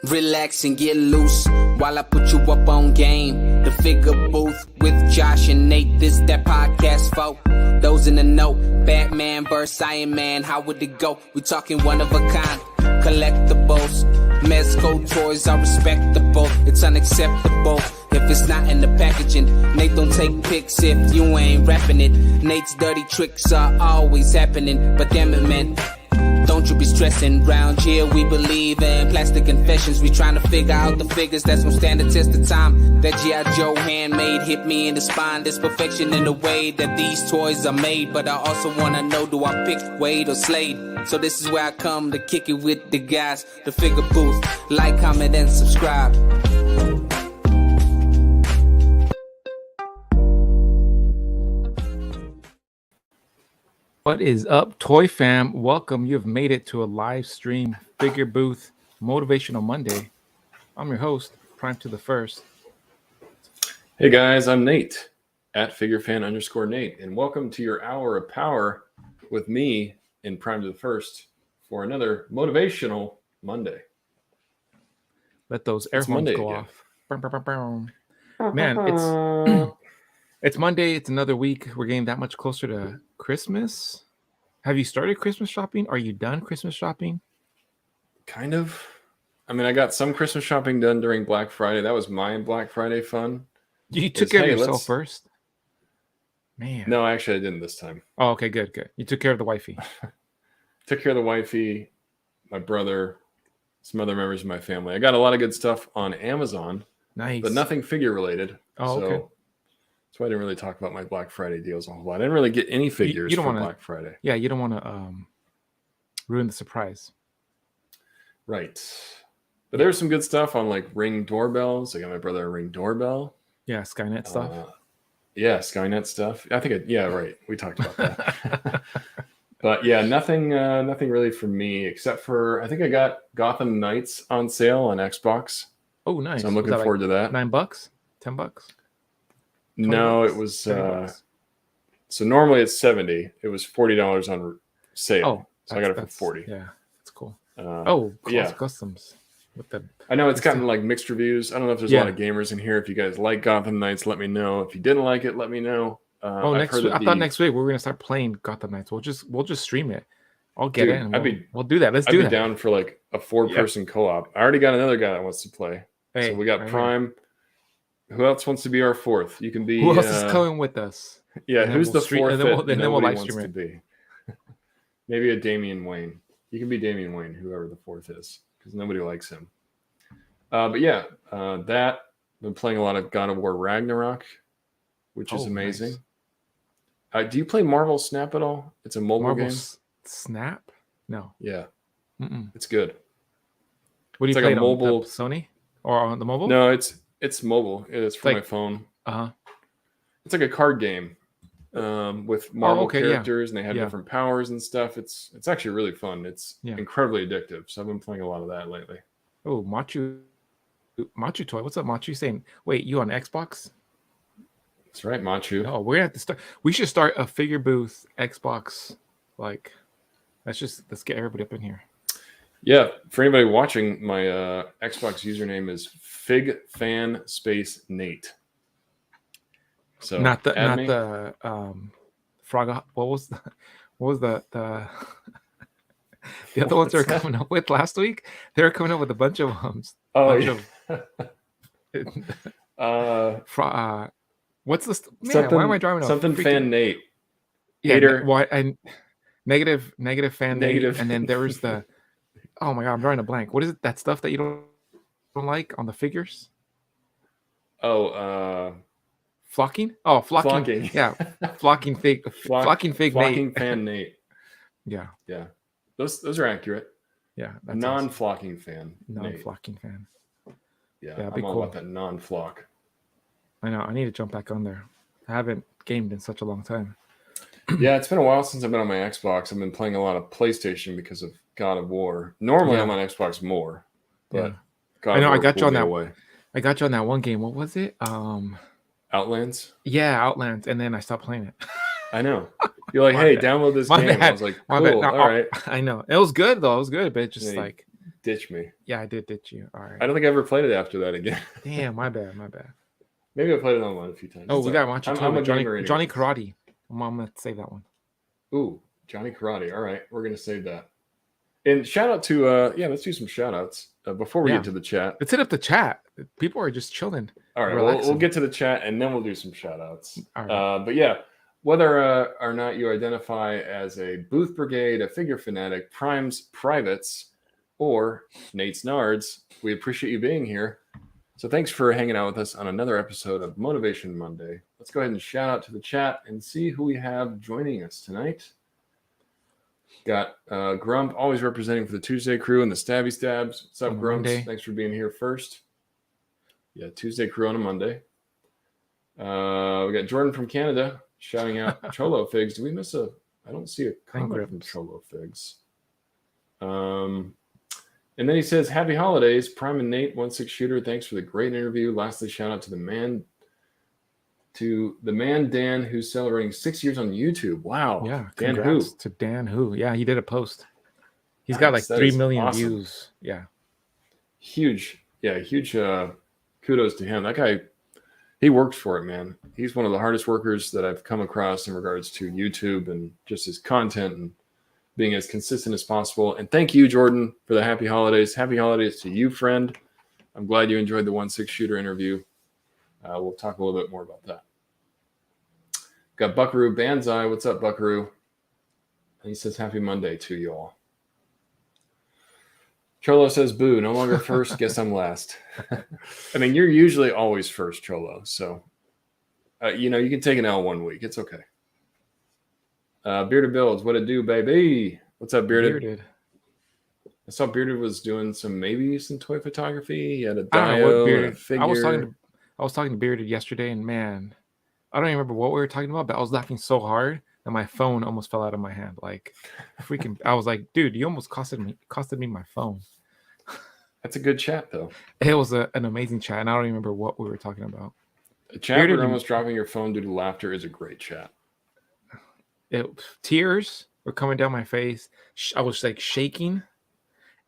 Relax and get loose while I put you up on game. The Figure Booth with Josh and Nate. This that podcast for those in the know. Batman vs. Iron Man, how would it go? We talking one of a kind, collectibles. Mezco toys are respectable. It's unacceptable if it's not in the packaging. Nate don't take pics if you ain't rapping it. Nate's dirty tricks are always happening, but damn it, man, don't you be stressing. Round here we believe in plastic confessions. We trying to figure out the figures that's gonna stand the test of time. That G.I. Joe handmade hit me in the spine. There's perfection in the way that these toys are made, but I also wanna know, do I pick Wade or Slade? So this is where I come to kick it with the guys. The Figure Booth. Like, comment, and subscribe. What is up, Toy Fam? Welcome. You have made it to a live stream Figure Booth Motivational Monday. I'm your host, Prime to the First. Hey guys, I'm Nate at FigureFan_Nate, and welcome to your hour of power with me in Prime to the First for another motivational Monday. Let those air horns Monday go again. off. Brum, brum, brum, brum. Man, it's Monday. It's another week. We're getting that much closer to Christmas. Have you started Christmas shopping? Are you done Christmas shopping? Kind of. I mean, I got some Christmas shopping done during Black Friday. That was my Black Friday fun. You took care of yourself first? Man. No, actually, I didn't this time. Oh, okay, good. You took care of the wifey. Took care of the wifey, my brother, some other members of my family. I got a lot of good stuff on Amazon. Nice. But nothing figure related. Oh, okay. So I didn't really talk about my Black Friday deals a whole lot. I didn't really get any figures for Black Friday. Yeah, you don't want to ruin the surprise. Right. But there was some good stuff on like Ring doorbells. I got my brother a Ring doorbell. Yeah, Skynet stuff. Yeah, Skynet stuff. I think, right. We talked about that. But yeah, nothing really for me except for I think I got Gotham Knights on sale on Xbox. Oh, nice. So I'm looking forward to that. $9? $10? No, it was so normally it's $70. It was $40 on sale. Oh, so I got it for $40. Yeah, that's cool. Yeah, customs. With the I know it's gotten like mixed reviews. I don't know if there's a lot of gamers in here. If you guys like Gotham Knights, let me know. If you didn't like it, let me know. Next week, I thought next week we were gonna start playing Gotham Knights. We'll just stream it. I'll get it. We'll do that. I'd be down for like a 4-person co-op. I already got another guy that wants to play. So we got Prime. Who else wants to be our fourth? You can be. Who else is coming with us? Yeah, who's the fourth? And then we'll live stream it. Be. Maybe a Damian Wayne. You can be Damian Wayne, whoever the fourth is, because nobody likes him. But yeah, that I've been playing a lot of God of War Ragnarok, which is amazing. Nice. Do you play Marvel Snap at all? It's a mobile game. Snap? No. Yeah, it's good. What do you play on mobile? Sony or on the mobile? No, it's mobile. It's for my phone. It's like a card game with Marvel characters, and they have different powers and stuff. It's actually really fun. It's incredibly addictive. So I've been playing a lot of that lately. Oh, Machu Toy. What's up, Machu? Saying, wait, you on Xbox? That's right, Machu. Oh, we're gonna have to start. We should start a Figure Booth Xbox. Like, let's get everybody up in here. Yeah, for anybody watching, my Xbox username is FigFan_Nate. So not the frog. What was the the other ones they were coming up with last week? They were coming up with a bunch of what's this? Man, why am I driving something fan Nate? Yeah, Hater. Why and negative fan Nate, and then there was the. Oh my god, I'm drawing a blank. What is it? That stuff that you don't like on the figures? Flocking? Oh, flocking. Yeah, flocking fig. Flocking fig. Flocking fan Nate. Yeah. Those are accurate. Yeah, non-flocking fan. Non-flocking fan. Yeah, I'm all about that non-flock. I know. I need to jump back on there. I haven't gamed in such a long time. Yeah, it's been a while since I've been on my Xbox. I've been playing a lot of PlayStation because of God of War. Normally, I'm on Xbox more, but I know I got you on that way. I got you on that one game. What was it? Outlands. Yeah, Outlands, and then I stopped playing it. I know. You're like, hey, download this game. I was like, cool. All right. I know it was good though. It was good, but it's just ditch me. Yeah, I did ditch you. All right. I don't think I ever played it after that again. Damn, my bad. My bad. Maybe I played it online a few times. Oh, It's we all got right. Macho I'm a Johnny, gamer Johnny anyways. Karate. I'm gonna save that one. Ooh, Johnny Karate. All right, we're gonna save that. And shout out to let's do some shout outs before we Yeah. get to the chat. Let's hit up the chat. People are just chilling. All right, we'll get to the chat and then we'll do some shout outs. All right. But yeah, whether or not you identify as a Booth Brigade, a Figure Fanatic, Primes Privates, or Nate's Nards, we appreciate you being here. So thanks for hanging out with us on another episode of Motivation Monday. Let's go ahead and shout out to the chat and see who we have joining us tonight. Got Grump, always representing for the Tuesday crew and the Stabby Stabs. What's up, On a Grumps? Monday. Thanks for being here first. Yeah, Tuesday crew on a Monday. We got Jordan from Canada shouting out Cholo Figs. Do we miss a? I don't see a comment from Cholo Figs. And then he says, "Happy holidays, Prime and Nate, 1-6 shooter. Thanks for the great interview. Lastly, shout out to the man Dan, who's celebrating 6 years on YouTube. Wow, Yeah, Dan who? congrats to Dan who. Yeah, he did a post. He's got like Nice, that 3 is million awesome. views. Yeah. Huge kudos to him. That guy, he works for it, man. He's one of the hardest workers that I've come across in regards to YouTube and just his content and being as consistent as possible. And thank you, Jordan, for the happy holidays. Happy holidays to you, friend. I'm glad you enjoyed the 1-6 shooter interview. We'll talk a little bit more about that. Got Buckaroo Banzai. What's up, Buckaroo? He says happy Monday to you all. Cholo says, boo, no longer first. Guess I'm last. I mean, you're usually always first, Cholo. So, you can take an L 1 week. It's okay. Bearded Builds, what it do, baby? What's up, Bearded? I saw Bearded was doing some toy photography. He had a dio and a figure. I was talking to Bearded yesterday, and man, I don't even remember what we were talking about, but I was laughing so hard that my phone almost fell out of my hand. Like, freaking! I was like, dude, you almost costed me my phone. That's a good chat, though. It was an amazing chat, and I don't even remember what we were talking about. A chat where almost dropping your phone due to laughter is a great chat. Tears were coming down my face. I was like shaking,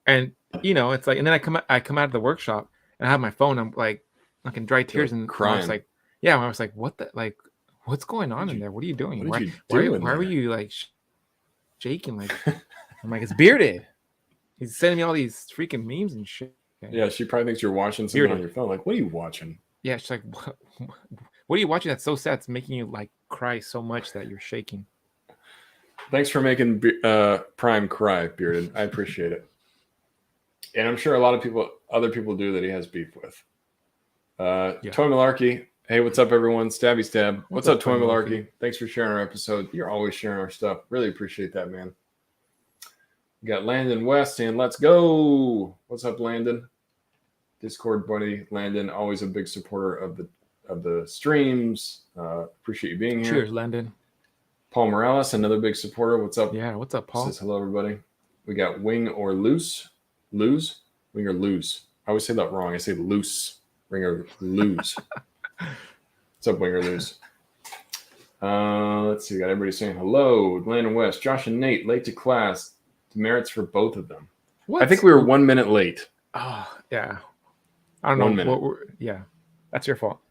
and it's like, and then I come out of the workshop and I have my phone. I'm like, fucking dry tears and crying. I was like, yeah. I was like, what the like, what's going on in there? What are you doing? Why were you like shaking? Like, I'm like, it's Bearded. He's sending me all these freaking memes and shit. Yeah, she probably thinks you're watching something on your phone. Like, what are you watching? Yeah, she's like, what are you watching that's so sad? It's making you like cry so much that you're shaking. Thanks for making Prime cry, Bearded. I appreciate it. And I'm sure a lot of other people do that he has beef with. Toy Malarkey. Hey, what's up, everyone? Stabby Stab. What's up, Toy Malarkey? Thanks for sharing our episode. You're always sharing our stuff. Really appreciate that, man. We got Landon West saying, let's go. What's up, Landon? Discord buddy, Landon, always a big supporter of the streams. Appreciate you being here. Cheers, Landon. Paul Morales, another big supporter. What's up? Yeah, what's up, Paul? Says hello, everybody. We got Wing or Loose. Lose? Wing or Lose? I always say that wrong. I say loose. Ring or lose. What's up, Wing or Lose? Let's see. Got everybody saying hello. Landon West, Josh and Nate, late to class. Demerits for both of them. What? I think we were 1 minute late. Oh, yeah. I don't know. 1 minute. Yeah, that's your fault.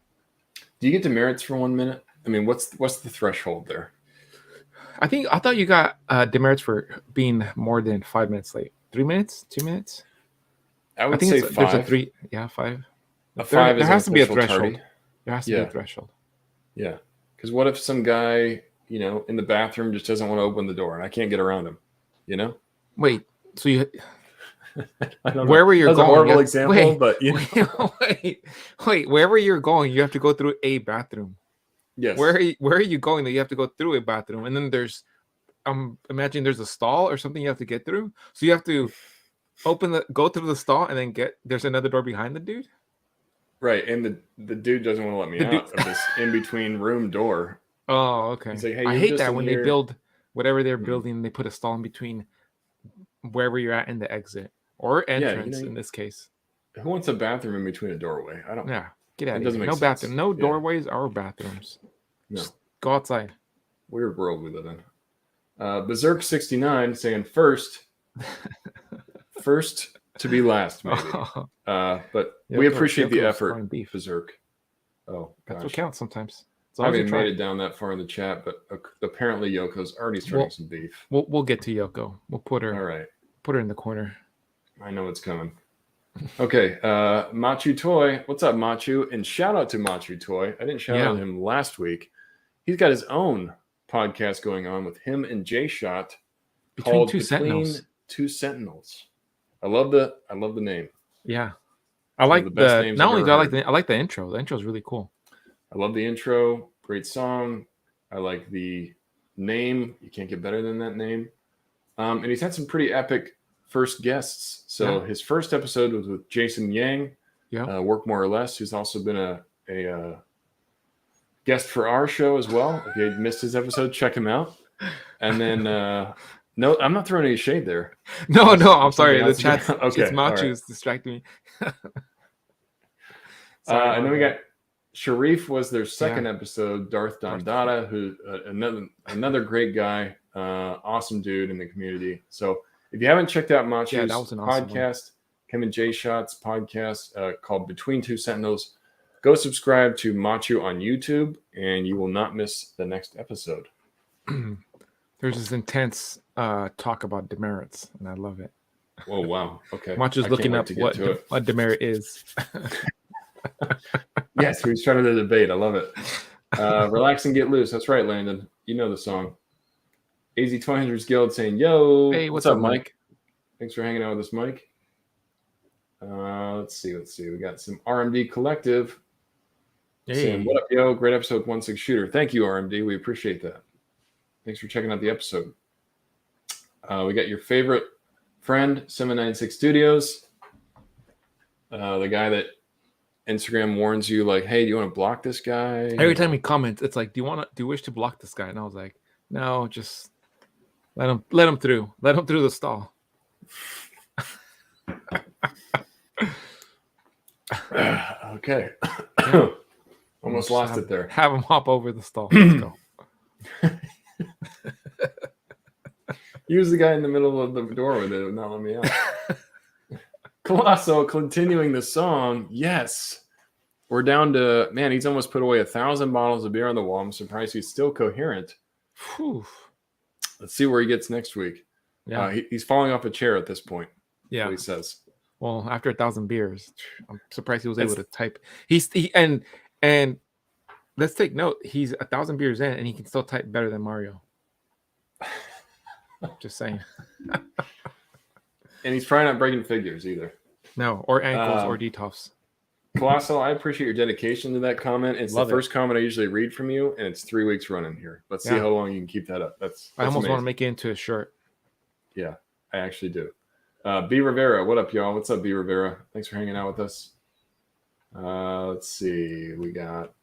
Do you get demerits for 1 minute? I mean, what's the threshold there? I thought you got demerits for being more than 5 minutes late. 3 minutes? 2 minutes? I would say 5. There's a 3. Yeah, 5. A 5 there is has to be a official threshold. tardy. There has to be a threshold. Yeah. Because what if some guy, in the bathroom just doesn't want to open the door and I can't get around him, Wait, so you... I don't know. Wherever you're That's going, a horrible example, but wait, wherever you're going, you have to go through a bathroom. Yes. Where are you going that you have to go through a bathroom? And then there's imagine there's a stall or something you have to get through. So you have to go through the stall and then there's another door behind the dude. Right. And the dude doesn't want to let me out of this in between room door. Oh, okay. He's like, hey, I hate that when they build whatever they're building, they put a stall in between wherever you're at in the exit or entrance in this case. Who wants a bathroom in between a doorway? I don't. Yeah, get out of doesn't here. make No sense. bathroom, no doorways or bathrooms. No. Just go outside. Weird world we live in. Berserk 69 saying first To be last, maybe. But we appreciate the effort, beef. Berserk. Oh, that's what counts sometimes. I haven't made it down that far in the chat, but apparently Yoko's already starting some beef. We'll get to Yoko. We'll put her. All right. Put her in the corner. I know it's coming. Okay, Machu Toy. What's up, Machu? And shout out to Machu Toy. I didn't shout out him last week. He's got his own podcast going on with him and Jay Shot Between Two Sentinels. I love the name. Yeah. I like the not only do I like the intro. The intro is really cool. I love the intro. Great song. I like the name. You can't get better than that name. And he's had some pretty epic first guests. So his first episode was with Jason Yang, Work More or Less, who's also been a guest for our show as well. If you missed his episode, check him out. And then, no, I'm not throwing any shade there. No, I'm sorry. The chat's okay, it's Machu's distracting me. And then we got Sharif was their second episode. Darth Dondada, who another great guy, awesome dude in the community. So if you haven't checked out Machu's podcast, him and Jay Shot's podcast called Between Two Sentinels, go subscribe to Machu on YouTube, and you will not miss the next episode. There's this intense talk about demerits, and I love it. Oh, wow. Okay. Machu's looking up what demerit is. Yes, we started a debate. I love it. Relax and get loose. That's right, Landon. You know the song. AZ200's Guild saying, yo. Hey, what's up, Mike? Thanks for hanging out with us, Mike. Let's see. We got some RMD Collective. Hey. Saying, what up, yo? Great episode, 1-6 shooter. Thank you, RMD. We appreciate that. Thanks for checking out the episode. We got your favorite friend, 796 Studios. The guy that Instagram warns you, like, hey, do you want to block this guy? Every time he comments, it's like, do you wish to block this guy? And I was like, no, just let him through. Let him through the stall. Okay. Almost lost it there. Have him hop over the stall. Let's go. He was the guy in the middle of the door with it, not let me out. Colosso, continuing the song. Yes. We're down to, man, he's almost put away 1,000 bottles of beer on the wall. I'm surprised he's still coherent. Whew. Let's see where he gets next week. Yeah. He's falling off a chair at this point. Yeah. What he says. Well, after 1,000 beers, I'm surprised he was able to type. And let's take note. He's 1,000 beers in, and he can still type better than Mario. Just saying. And he's probably not breaking figures either. No, or ankles or DTOFs. Colossal, I appreciate your dedication to that comment. It's the first comment I usually read from you, and it's 3 weeks running here. Let's see how long you can keep that up. That's I almost amazing. want to make it into a shirt. Yeah, I actually do. B Rivera, what up, y'all? What's up, B Rivera? Thanks for hanging out with us. Let's see. We got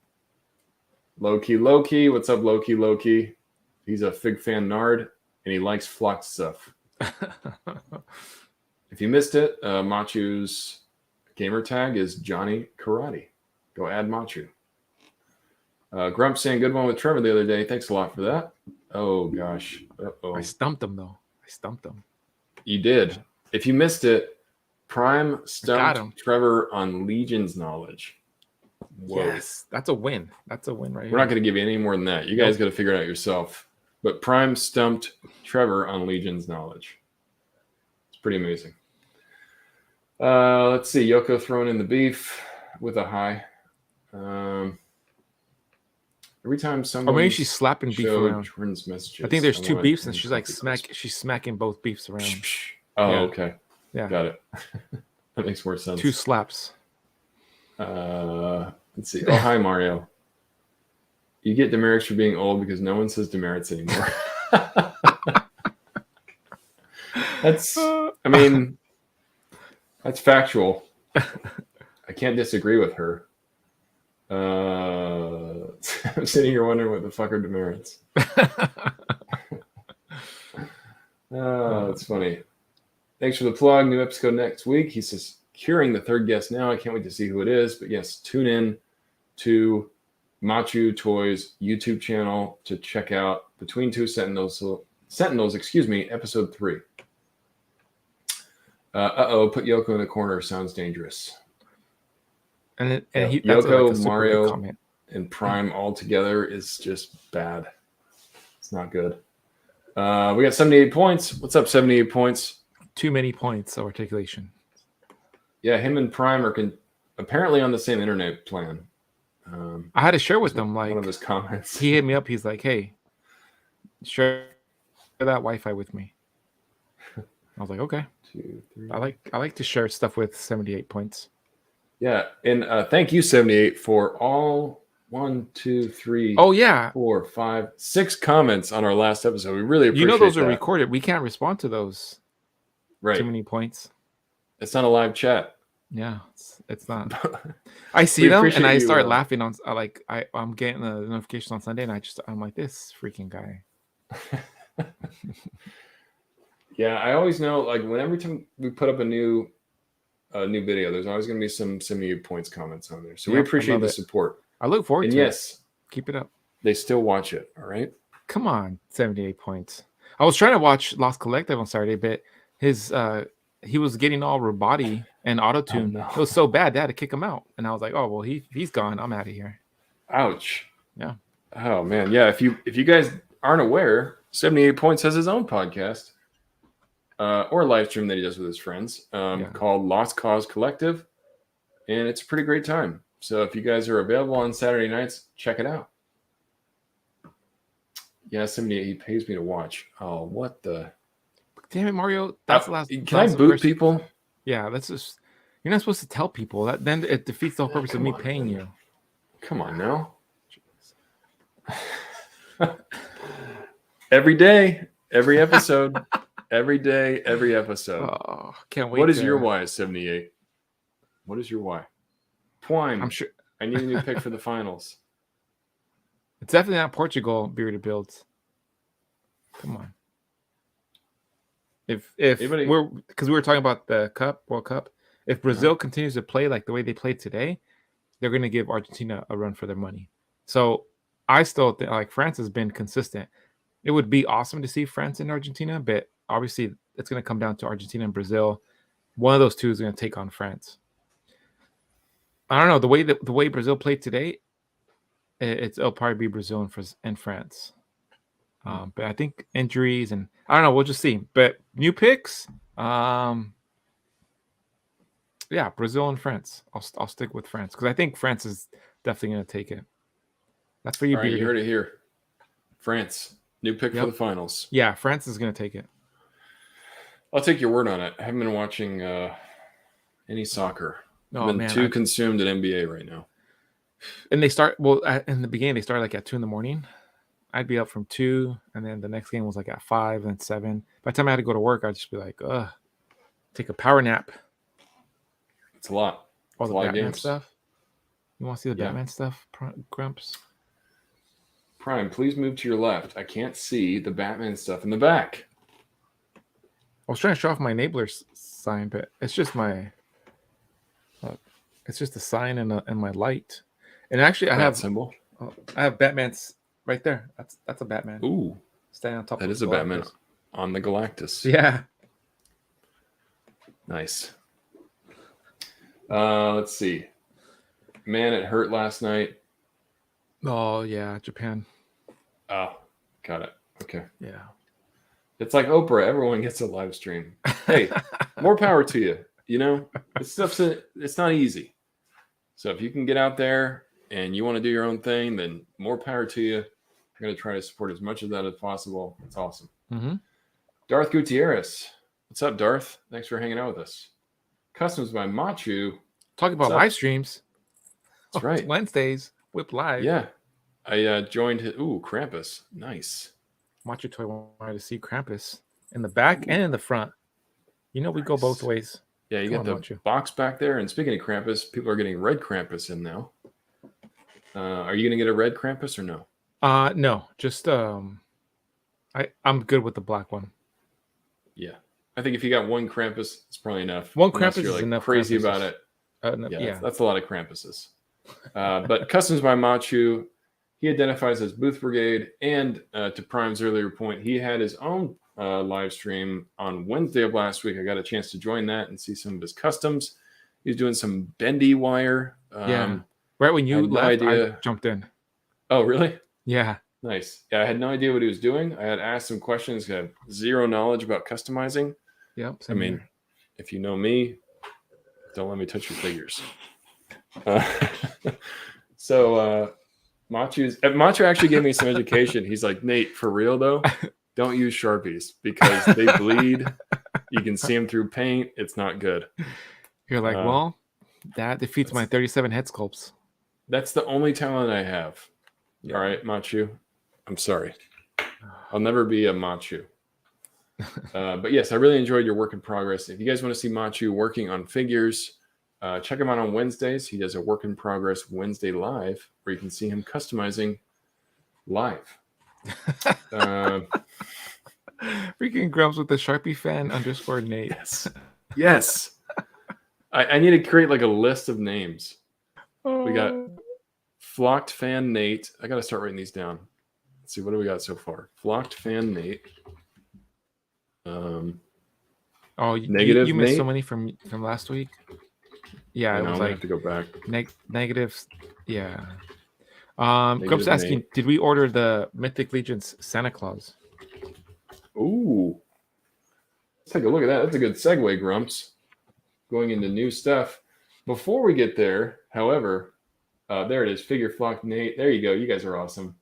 Loki. What's up, Loki? He's a Fig fan nard, and he likes flocked stuff. If you missed it, Machu's gamer tag is Johnny Karate. Go add Machu. Grump saying good one with Trevor the other day. Thanks a lot for that. Oh, gosh. Uh-oh. I stumped him, though. You did. If you missed it, Prime stumped Trevor on Legion's knowledge. Whoa. Yes, that's a win. That's a win right here. We're not going to give you any more than that. You guys got to figure it out yourself. But Prime stumped Trevor on Legion's knowledge. It's pretty amazing. Let's see. Yoko throwing in the beef with a high. Every time someone, or maybe she's slapping beef around. Messages, I think there's two beefs, and she's like she's smacking both beefs around. Oh, okay. Yeah, got it. That makes more sense. 2 slaps. Let's see. Oh, hi, Mario. You get demerits for being old because no one says demerits anymore. That's factual. I can't disagree with her. I'm sitting here wondering what the fuck are demerits. That's funny. Thanks for the plug. New episode next week. He says, securing the third guest now. I can't wait to see who it is. But yes, tune in to Machu Toys YouTube channel to check out Between Two Sentinels, episode 3. Put Yoko in the corner. Sounds dangerous. And Yeah, that's like Yoko, a super Mario, good comment. and Prime all together is just bad. It's not good. We got 78 points. What's up, 78 points? Too many points of articulation. Yeah, him and Prime are apparently on the same internet plan. I had to share with them, like, one of his comments. he hit me up. He's like, "Hey, share that Wi-Fi with me." I was like, "Okay." 2, 3. I like to share stuff with 78 points. Yeah, and thank you, 78, for all 1, 2, 3. Oh yeah, 4, 5, 6 comments on our last episode. We really appreciate you know those are that. recorded. We can't respond to those. Right. Too many points. It's not a live chat. Yeah, it's not. I see them and I start laughing on I'm getting the notification on Sunday and I'm like, this freaking guy. Yeah, I always know, like, every time we put up a new video, there's always going to be some 78 points comments on there. So we appreciate the support. I look forward to it. Yes, keep it up. They still watch it. All right. Come on, 78 points. I was trying to watch Lost Collective on Saturday, but his he was getting all roboty and auto-tune. Oh, no. It was so bad they had to kick him out. And I was like, oh well, he's gone. I'm out of here. Ouch. Yeah. Oh man. Yeah. If you guys aren't aware, 78 Points has his own podcast. Or a live stream that he does with his friends called Lost Cause Collective. And it's a pretty great time. So if you guys are available on Saturday nights, check it out. Yeah, 78, he pays me to watch. Oh, what the? Damn it, Mario. That's the last. Can I boot people? Yeah, that's just. You're not supposed to tell people that. Then it defeats the whole purpose of me paying you. Come on now. Every day, every episode. Every day, every episode. Oh, can't wait. What is your why, 78? What is your why? Twine. I'm sure. I need a new pick for the finals. It's definitely not Portugal, Bearded Builds. Come on. If we're because we were talking about the World Cup. If Brazil continues to play like the way they played today, they're going to give Argentina a run for their money. So I still think like France has been consistent. It would be awesome to see France and Argentina, but obviously it's going to come down to Argentina and Brazil. One of those two is going to take on France. I don't know the way Brazil played today. It'll probably be Brazil and France. But I think injuries and I don't know. We'll just see. But new picks. Yeah, Brazil and France. I'll stick with France because I think France is definitely going to take it. That's for you. All right, you heard it here. France, new pick for the finals. Yeah, France is going to take it. I'll take your word on it. I haven't been watching any soccer. Oh, I've been too consumed at NBA right now. And they start in the beginning. They started like at 2 a.m. I'd be up from 2, and then the next game was like at 5 and 7. By the time I had to go to work, I'd just be like, take a power nap. It's a lot. All the Batman stuff. You want to see the Batman stuff, Grumps? Prime, please move to your left. I can't see the Batman stuff in the back. I was trying to show off my enabler sign, but it's just my. It's just a sign and my light. And actually, I have symbol. I have Batman's right there. That's a Batman. Ooh, standing on top. That is a Batman on the Galactus. Yeah. Nice. Let's see. Man, it hurt last night. Oh yeah, Japan. Oh, got it. Okay. Yeah. It's like Oprah. Everyone gets a live stream. Hey, more power to you. You know, it's not easy. So if you can get out there and you want to do your own thing, then more power to you. I'm going to try to support as much of that as possible. It's awesome. Mm-hmm. Darth Gutierrez. What's up, Darth? Thanks for hanging out with us. Customs by Machu. Talking about live streams. That's right. Wednesdays. Whip Live. Yeah. I joined his. Ooh, Krampus. Nice. Machu Toy wanted to see Krampus in the back and in the front. You know, we go both ways. Yeah, you got the box back there. And speaking of Krampus, people are getting red Krampus in now. Are you going to get a red Krampus or no? No, just I'm good with the black one. Yeah, I think if you got one Krampus, it's probably enough. One Krampus is enough. Crazy Krampuses. About it. Yeah, that's a lot of Krampuses. But Customs by Machu, he identifies as Booth Brigade. And to Prime's earlier point, he had his own live stream on Wednesday of last week. I got a chance to join that and see some of his customs. He's doing some bendy wire. Yeah. Right when you left, I jumped in. Oh, really? Yeah. Nice. Yeah, I had no idea what he was doing. I had asked some questions, had zero knowledge about customizing. Yep. I mean, if you know me, don't let me touch your figures. So Macho actually gave me some education. He's like, Nate, for real though, don't use Sharpies because they bleed. You can see them through paint. It's not good. You're like, well, that defeats my 37 head sculpts. That's the only talent I have. Yeah. All right, Machu. I'm sorry. I'll never be a Machu. But yes, I really enjoyed your work in progress. If you guys want to see Machu working on figures, check him out on Wednesdays. He does a work in progress Wednesday live where you can see him customizing live. Freaking Grumps with the Sharpie fan _ Nate. Yes. I need to create like a list of names. Oh. We got Flocked Fan Nate. I got to start writing these down. Let's see, what do we got so far? Flocked Fan Nate. Negative you missed Nate? so many from last week. Yeah, it was like have to go back. Negatives. Yeah. Grumps asking, did we order the Mythic Legion's Santa Claus? Ooh. Let's take a look at that. That's a good segue, Grumps. Going into new stuff. Before we get there, however, there it is. Figure Flocked Nate. There you go. You guys are awesome.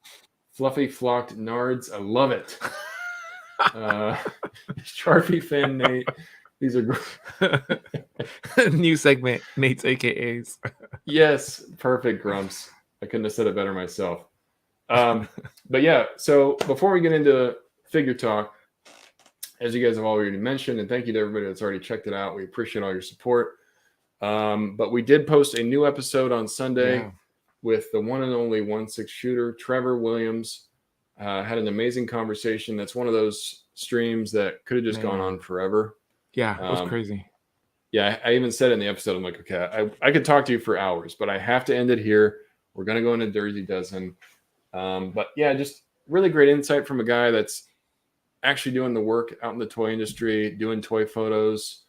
Fluffy Flocked Nards. I love it. Sharpie Fan Nate. These are new segment, Nate's AKAs. Yes, perfect, Grumps. I couldn't have said it better myself. But yeah, so before we get into figure talk, as you guys have already mentioned, and thank you to everybody that's already checked it out. We appreciate all your support. But we did post a new episode on Sunday with the one and only 1/6 shooter, Trevor Williams. Had an amazing conversation. That's one of those streams that could have just gone on forever. Yeah, it was crazy. Yeah, I even said in the episode, I'm like, okay, I could talk to you for hours, but I have to end it here. We're going to go into Dirty Dozen. But yeah, just really great insight from a guy that's actually doing the work out in the toy industry, doing toy photos.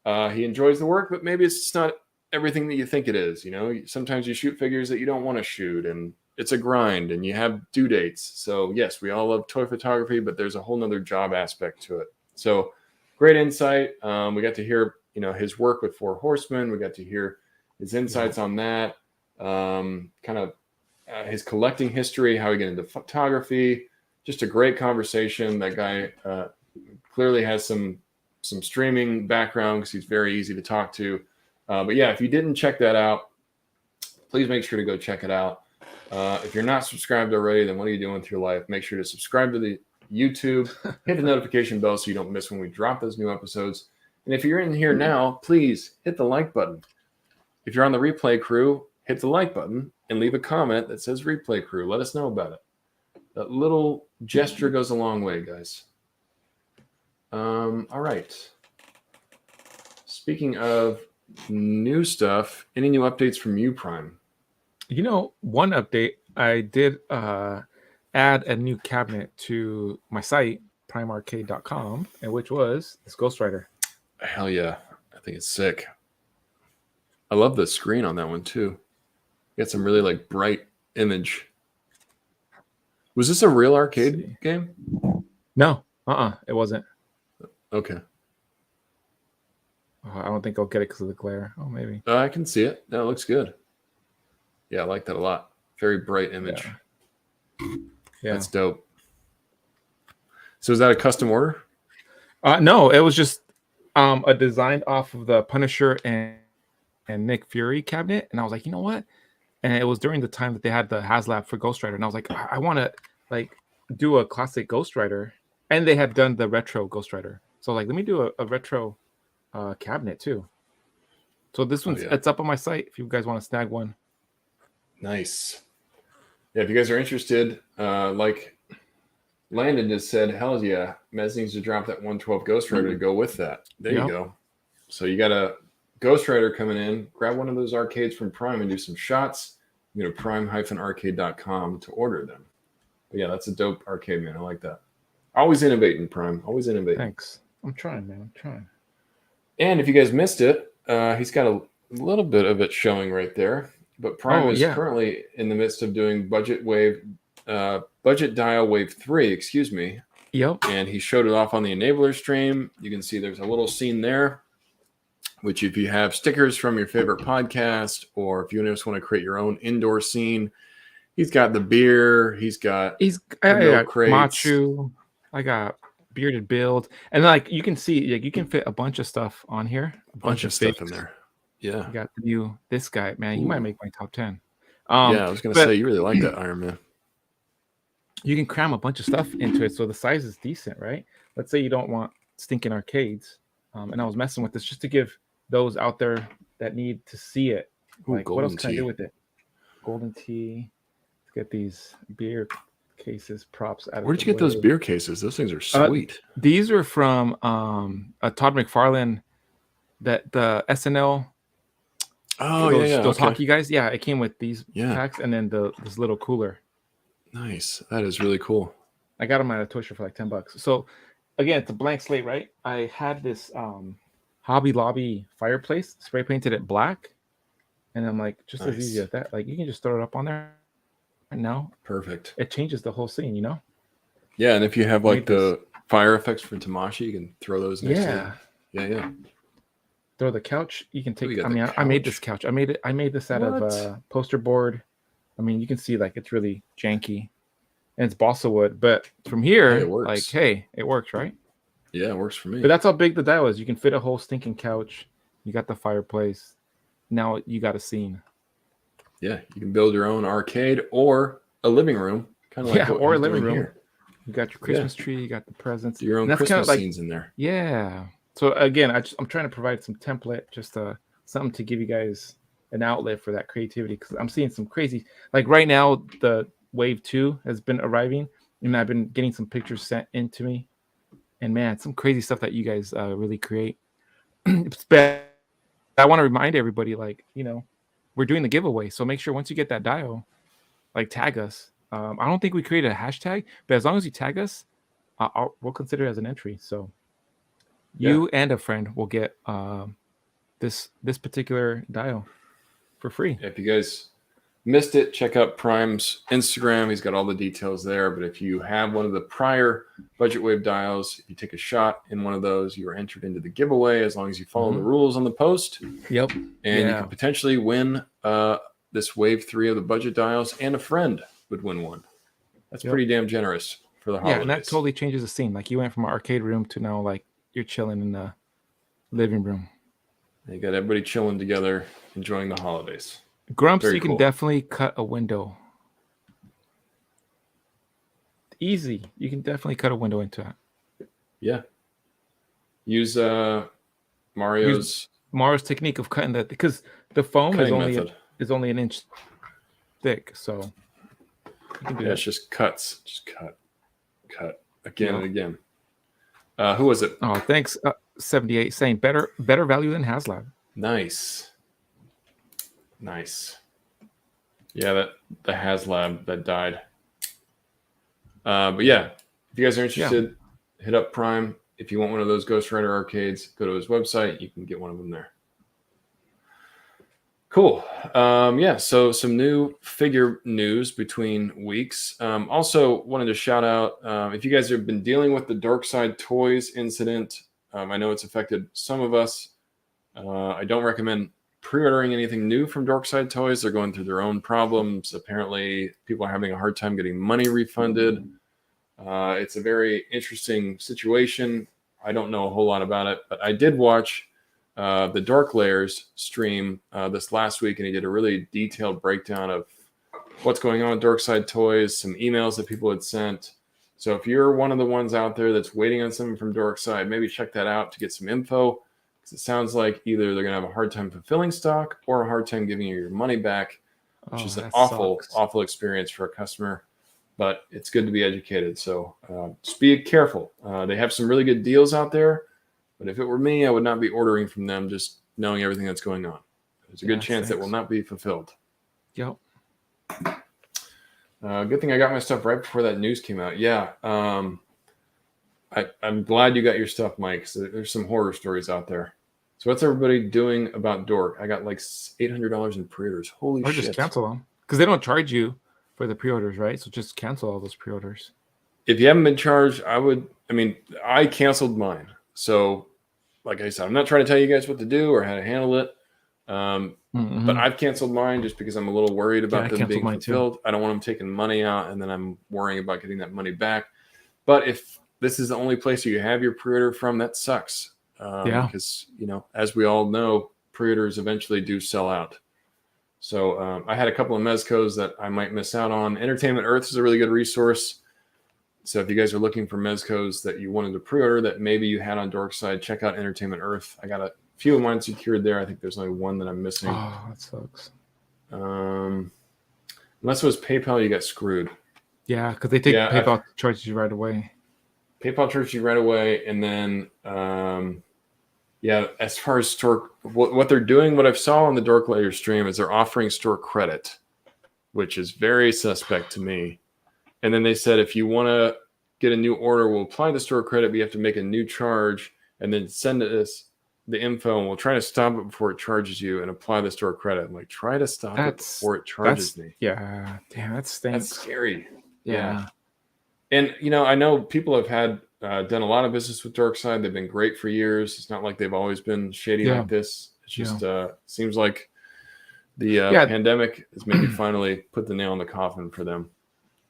He enjoys the work, but maybe it's just not everything that you think it is. You know, sometimes you shoot figures that you don't want to shoot, and it's a grind, and you have due dates. So yes, we all love toy photography, but there's a whole nother job aspect to it. So great insight. We got to hear, his work with Four Horsemen. We got to hear his insights on that, his collecting history, how he got into photography. Just a great conversation. That guy clearly has some streaming background because he's very easy to talk to. But yeah, if you didn't check that out, please make sure to go check it out. If you're not subscribed already, then what are you doing with your life? Make sure to subscribe to the YouTube, hit the notification bell so you don't miss when we drop those new episodes. And if you're in here now, please hit the like button. If you're on the replay crew, hit the like button and leave a comment that says replay crew. Let us know about it. That little gesture goes a long way, guys. All right. Speaking of new stuff, any new updates from you, Prime? One update, I did add a new cabinet to my site, primearcade.com, and which was this Ghost Rider. Hell yeah. I think it's sick. I love the screen on that one too. You got some really bright image. Was this a real arcade game? No, it wasn't. Okay. I don't think I'll get it because of the glare. Oh, maybe. I can see it. No, it looks good. Yeah, I like that a lot. Very bright image. Yeah. That's dope. So is that a custom order? No, it was just a design off of the Punisher and Nick Fury cabinet. And I was like, you know what? And it was during the time that they had the HasLab for Ghost Rider. And I was like, I want to do a classic Ghost Rider. And they had done the retro Ghost Rider. So let me do a retro cabinet too. So this one's it's up on my site if you guys want to snag one. Nice. Yeah, if you guys are interested, like Landon just said, hell yeah, Mez needs to drop that 112 Ghost Rider to go with that. There you go. So you got a Ghost Rider coming in. Grab one of those arcades from Prime and do some shots. You go to prime-arcade.com to order them. But yeah, that's a dope arcade, man. I like that. Always innovating, Prime. Always innovating. Thanks. I'm trying, man. I'm trying. And if you guys missed it, he's got a little bit of it showing right there. But Prime is currently in the midst of doing budget dial wave 3, excuse me. Yep. And he showed it off on the enabler stream. You can see there's a little scene there, which if you have stickers from your favorite podcast, or if you just want to create your own indoor scene, he's got the beer. I got Machu. I got Bearded Build. And like you can see, like you can fit a bunch of stuff on here. A bunch of stuff in there. Yeah. You got this guy, man. He might make my top 10. Yeah, I was going to say, you really like that Iron Man. You can cram a bunch of stuff into it, so the size is decent, right? Let's say you don't want stinking arcades. And I was messing with this just to give those out there that need to see it. Like, what else can I do with it? Golden tea. Let's get these beer cases, props out of Where'd you get those beer cases? Those things are sweet. These are from Todd McFarlane, the SNL. Oh, those hockey guys. Yeah, it came with these packs and then this little cooler. Nice. That is really cool. I got them at a toy store for like $10. So again, it's a blank slate, right? I had this Hobby Lobby fireplace, spray painted it black, and I'm like, just as easy as that. Like you can just throw it up on there. And now, perfect. It changes the whole scene, you know. Yeah, and if you have like the fire effects for Tamashii, you can throw those next to it. Yeah. Throw the couch. You can take. I made this couch. I made this out of poster board. I mean, you can see like it's really janky, and it's balsa wood. But from here, it works. It works, right? Yeah, it works for me. But that's how big the dial is. You can fit a whole stinking couch. You got the fireplace. Now you got a scene. Yeah, you can build your own arcade or a living room, kind of like or a living room. Here. You got your Christmas tree. You got the presents. Your own Christmas scenes in there. Yeah. So again, I'm trying to provide some template, just something to give you guys an outlet for that creativity, because I'm seeing some crazy, like right now the wave 2 has been arriving and I've been getting some pictures sent into me, and man, some crazy stuff that you guys really create. It's bad. I want to remind everybody, like, you know, we're doing the giveaway, so make sure once you get that dial, like, tag us. I don't think we created a hashtag, but as long as you tag us, we'll consider it as an entry. So you and a friend will get this particular dial for free. If you guys missed it, check out Prime's Instagram. He's got all the details there. But if you have one of the prior Budget Wave dials, if you take a shot in one of those, you are entered into the giveaway as long as you follow the rules on the post. Yep. And you can potentially win this Wave 3 of the budget dials, and a friend would win one. That's pretty damn generous for the holidays. Yeah, and that totally changes the scene. Like, you went from an arcade room to now, like, you're chilling in the living room. You got everybody chilling together, enjoying the holidays. Grumps, you can definitely cut a window. Easy. You can definitely cut a window into it. Yeah. Use Mario's technique of cutting that, because the foam is only an inch thick. So you can do that. It's just cuts. Just cut again and again. Who was it? Oh, thanks. 78 saying better value than HasLab. Nice. Yeah, that the HasLab that died. But yeah, if you guys are interested, hit up Prime. If you want one of those Ghost Rider arcades, go to his website. You can get one of them there. Cool. So some new figure news between weeks. Also wanted to shout out, if you guys have been dealing with the Dark Side Toys incident, I know it's affected some of us. I don't recommend pre-ordering anything new from Dark Side Toys. They're going through their own problems. Apparently, people are having a hard time getting money refunded. It's a very interesting situation. I don't know a whole lot about it, but I did watch the Dark Layers stream this last week, and he did a really detailed breakdown of what's going on with Dark Side Toys, some emails that people had sent. So if you're one of the ones out there that's waiting on something from Dark Side, maybe check that out to get some info, because it sounds like either they're going to have a hard time fulfilling stock or a hard time giving you your money back, which is an awful experience for a customer. But it's good to be educated. So just be careful. They have some really good deals out there. But if it were me, I would not be ordering from them, just knowing everything that's going on. There's a good chance that will not be fulfilled. Yep. Good thing I got my stuff right before that news came out. Yeah. I'm glad you got your stuff, Mike. So there's some horror stories out there. So what's everybody doing about Dork? I got like $800 in pre-orders. Holy Or shit. just cancel them. Because they don't charge you for the pre-orders, right? So just cancel all those pre-orders. If you haven't been charged, I canceled mine. So like I said, I'm not trying to tell you guys what to do or how to handle it. But I've canceled mine just because I'm a little worried about them being fulfilled. I don't want them taking money out and then I'm worrying about getting that money back. But if this is the only place you have your pre-order from, that sucks. Because, as we all know, pre-orders eventually do sell out. So I had a couple of Mezcos that I might miss out on. Entertainment Earth is a really good resource. So if you guys are looking for Mezcos that you wanted to pre-order that maybe you had on Dorkside, check out Entertainment Earth. I got a few of mine secured there. I think there's only one that I'm missing. Oh, that sucks. Unless it was PayPal, you got screwed. Yeah, because they take PayPal charges you right away. PayPal charges you right away, and then as far as store, what they're doing, what I've saw on the Dork Layer stream is they're offering store credit, which is very suspect to me. And then they said if you want to get a new order, we'll apply the store credit, but you have to make a new charge and then send us the info, and we'll try to stop it before it charges you and apply the store credit. I'm like, try to stop it before it charges me. Yeah, damn, that stinks. That's scary. Yeah. And, I know people have had done a lot of business with Dorkside. They've been great for years. It's not like they've always been shady like this. It's just seems like the pandemic has maybe finally put the nail in the coffin for them.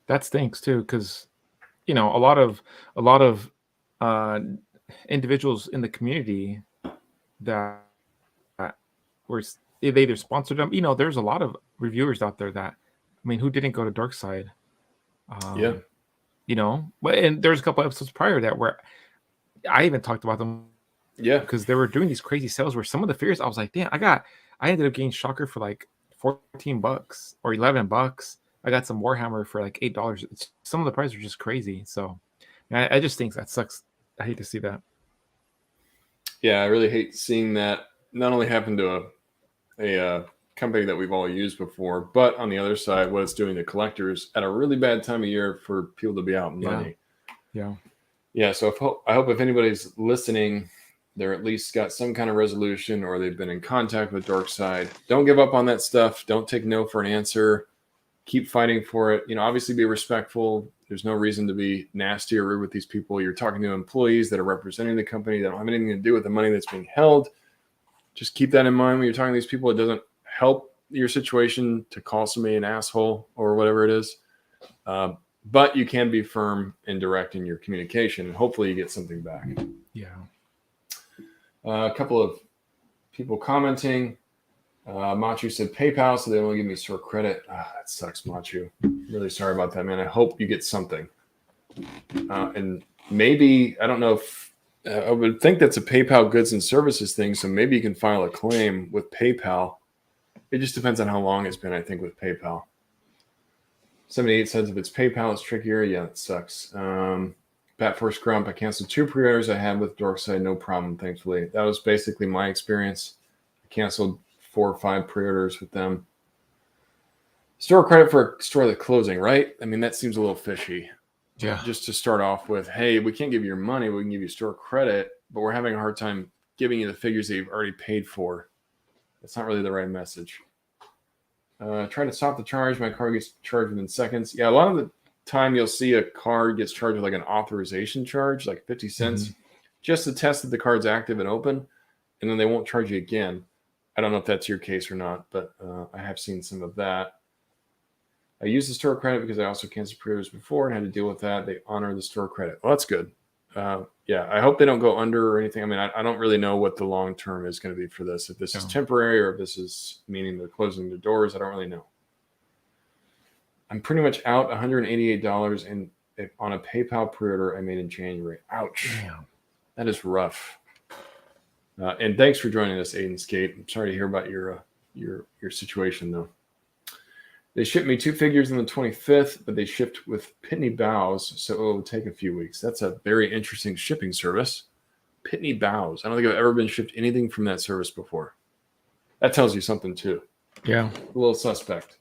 That stinks too, because a lot of individuals in the community that were they either sponsored them. There's a lot of reviewers out there that, who didn't go to Dorkside? And there's a couple episodes prior to that where I even talked about them. Yeah, because they were doing these crazy sales where some of the figures I was like, damn, I ended up getting Shocker for like $14 or $11. I got some Warhammer for like $8. Some of the prices are just crazy. So I just think that sucks. I hate to see that. Yeah, I really hate seeing that not only happen to a company that we've all used before, but on the other side, what it's doing to collectors at a really bad time of year for people to be out money. Yeah. So I hope if anybody's listening, they're at least got some kind of resolution or they've been in contact with Dorkside. Don't give up on that stuff. Don't take no for an answer. Keep fighting for it. Obviously be respectful. There's no reason to be nasty or rude with these people. You're talking to employees that are representing the company that don't have anything to do with the money that's being held. Just keep that in mind when you're talking to these people. It doesn't help your situation to call somebody an asshole or whatever it is. But you can be firm and direct in your communication, and hopefully you get something back. Yeah. A couple of people commenting. Machu said PayPal, so they only give me store credit. That sucks, Machu. Really sorry about that, man. I hope you get something. And maybe, I don't know if, I would think that's a PayPal goods and services thing, so maybe you can file a claim with PayPal. It just depends on how long it's been, I think, with PayPal. 78 says if it's PayPal, it's trickier. Yeah, it sucks. Bat Force Grump, I canceled 2 pre-orders I had with Dorkside, no problem, thankfully. That was basically my experience. I canceled 4 or 5 pre-orders with them. Store credit for a store that's closing, right? That seems a little fishy. Yeah. Just to start off with, hey, we can't give you your money, we can give you store credit, but we're having a hard time giving you the figures that you've already paid for. That's not really the right message. Try to stop the charge. My card gets charged within seconds. Yeah, a lot of the time you'll see a card gets charged with like an authorization charge, like 50 cents, just to test that the card's active and open, and then they won't charge you again. I don't know if that's your case or not, but I have seen some of that. I used the store credit because I also canceled pre-orders before and had to deal with that. They honor the store credit. Well, that's good. Yeah, I hope they don't go under or anything. I don't really know what the long term is going to be for this. If this is temporary or if this is meaning they're closing their doors, I don't really know. I'm pretty much out $188 and on a PayPal pre-order I made in January. Ouch. Damn. That is rough. And thanks for joining us, Aiden Skate. I'm sorry to hear about your situation, though. They shipped me 2 figures on the 25th, but they shipped with Pitney Bowes, so it will take a few weeks. That's a very interesting shipping service. Pitney Bowes. I don't think I've ever been shipped anything from that service before. That tells you something, too. Yeah. A little suspect.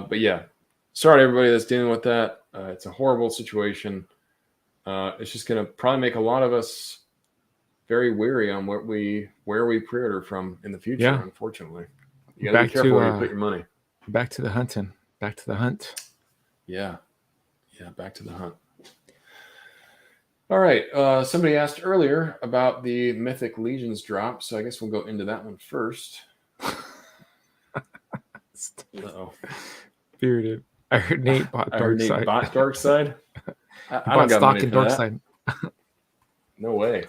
But yeah, sorry to everybody that's dealing with that. It's a horrible situation. It's just going to probably make a lot of us very weary on where we pre-order from in the future. Yeah. Unfortunately, you got to be careful where you put your money. Back to the hunting. Back to the hunt. Yeah. Back to the hunt. All right. Somebody asked earlier about the Mythic Legions drop, so I guess we'll go into that one first. Uh-oh. Bearded. I heard Nate bought Dark Side. Bought Dark Side? I bought stock in Dark Side. No way.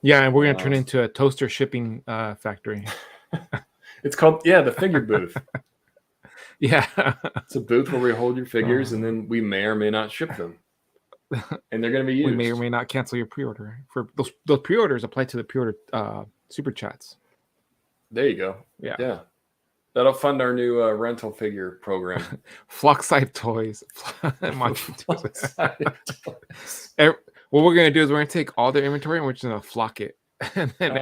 Yeah, and we're going to turn into a toaster shipping factory. It's called, the figure booth. Yeah. It's a booth where we hold your figures and then we may or may not ship them. And they're going to be used. We may or may not cancel your pre-order. For those pre-orders apply to the pre-order super chats. There you go. Yeah. That'll fund our new rental figure program. Flockside Toys. What we're going to do is we're going to take all their inventory and we're just going to flock it. And then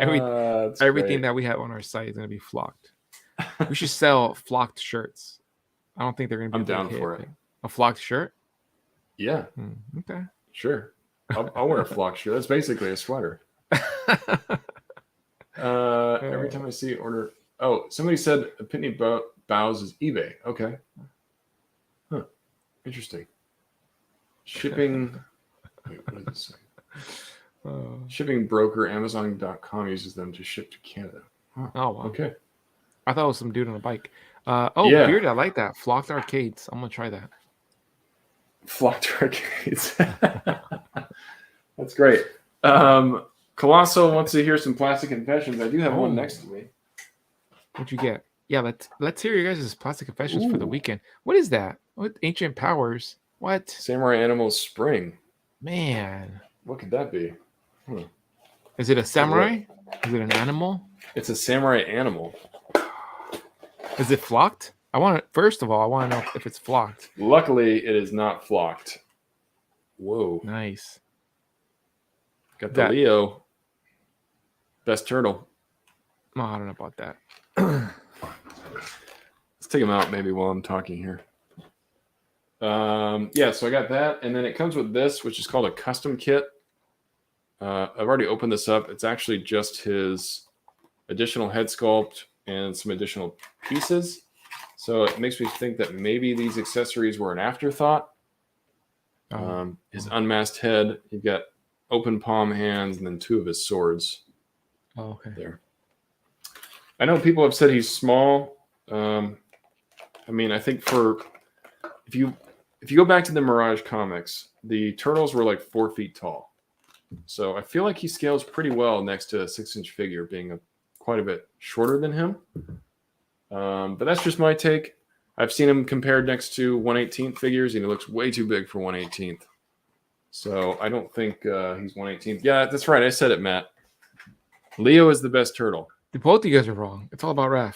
everything that we have on our site is going to be flocked. We should sell flocked shirts. I don't think they're going to be. I'm down for it. A flocked shirt? Yeah. Okay. Sure. I'll wear a flock shirt. That's basically a sweater. Every time I see order. Oh, somebody said Pitney Bowes is eBay. Okay. Huh. Interesting. Shipping. Wait, what did it say? Shipping broker Amazon.com uses them to ship to Canada. Huh. Oh, wow. Okay. I thought it was some dude on a bike. Beard, I like that. Flocked Arcades. I'm going to try that. Flocked Arcades. That's great. Colossal wants to hear some Plastic Confessions. I do have one next to me. What'd you get? Yeah, let's hear your guys' Plastic Confessions for the weekend. What is that? What Ancient Powers? What? Samurai Animals Spring. Man. What could that be? Is it a samurai? Is it an animal? It's a samurai animal. Is it flocked? First of all, I want to know if it's flocked. Luckily, it is not flocked. Whoa. Nice. Got the Leo. Best turtle. Oh, I don't know about that. Let's take him out maybe while I'm talking here. So I got that. And then it comes with this, which is called a custom kit. I've already opened this up. It's actually just his additional head sculpt and some additional pieces. So it makes me think that maybe these accessories were an afterthought. His unmasked head, you've got open palm hands, and then 2 of his swords. Oh, okay. There. I know people have said he's small. I think if you go back to the Mirage comics, the turtles were like 4 feet tall. So I feel like he scales pretty well next to a 6-inch figure, being quite a bit shorter than him. But that's just my take. I've seen him compared next to 1/18 figures, and he looks way too big for 1/18. So I don't think he's 1/18. Yeah, that's right. I said it, Matt. Leo is the best turtle. Both of you guys are wrong. It's all about Raph.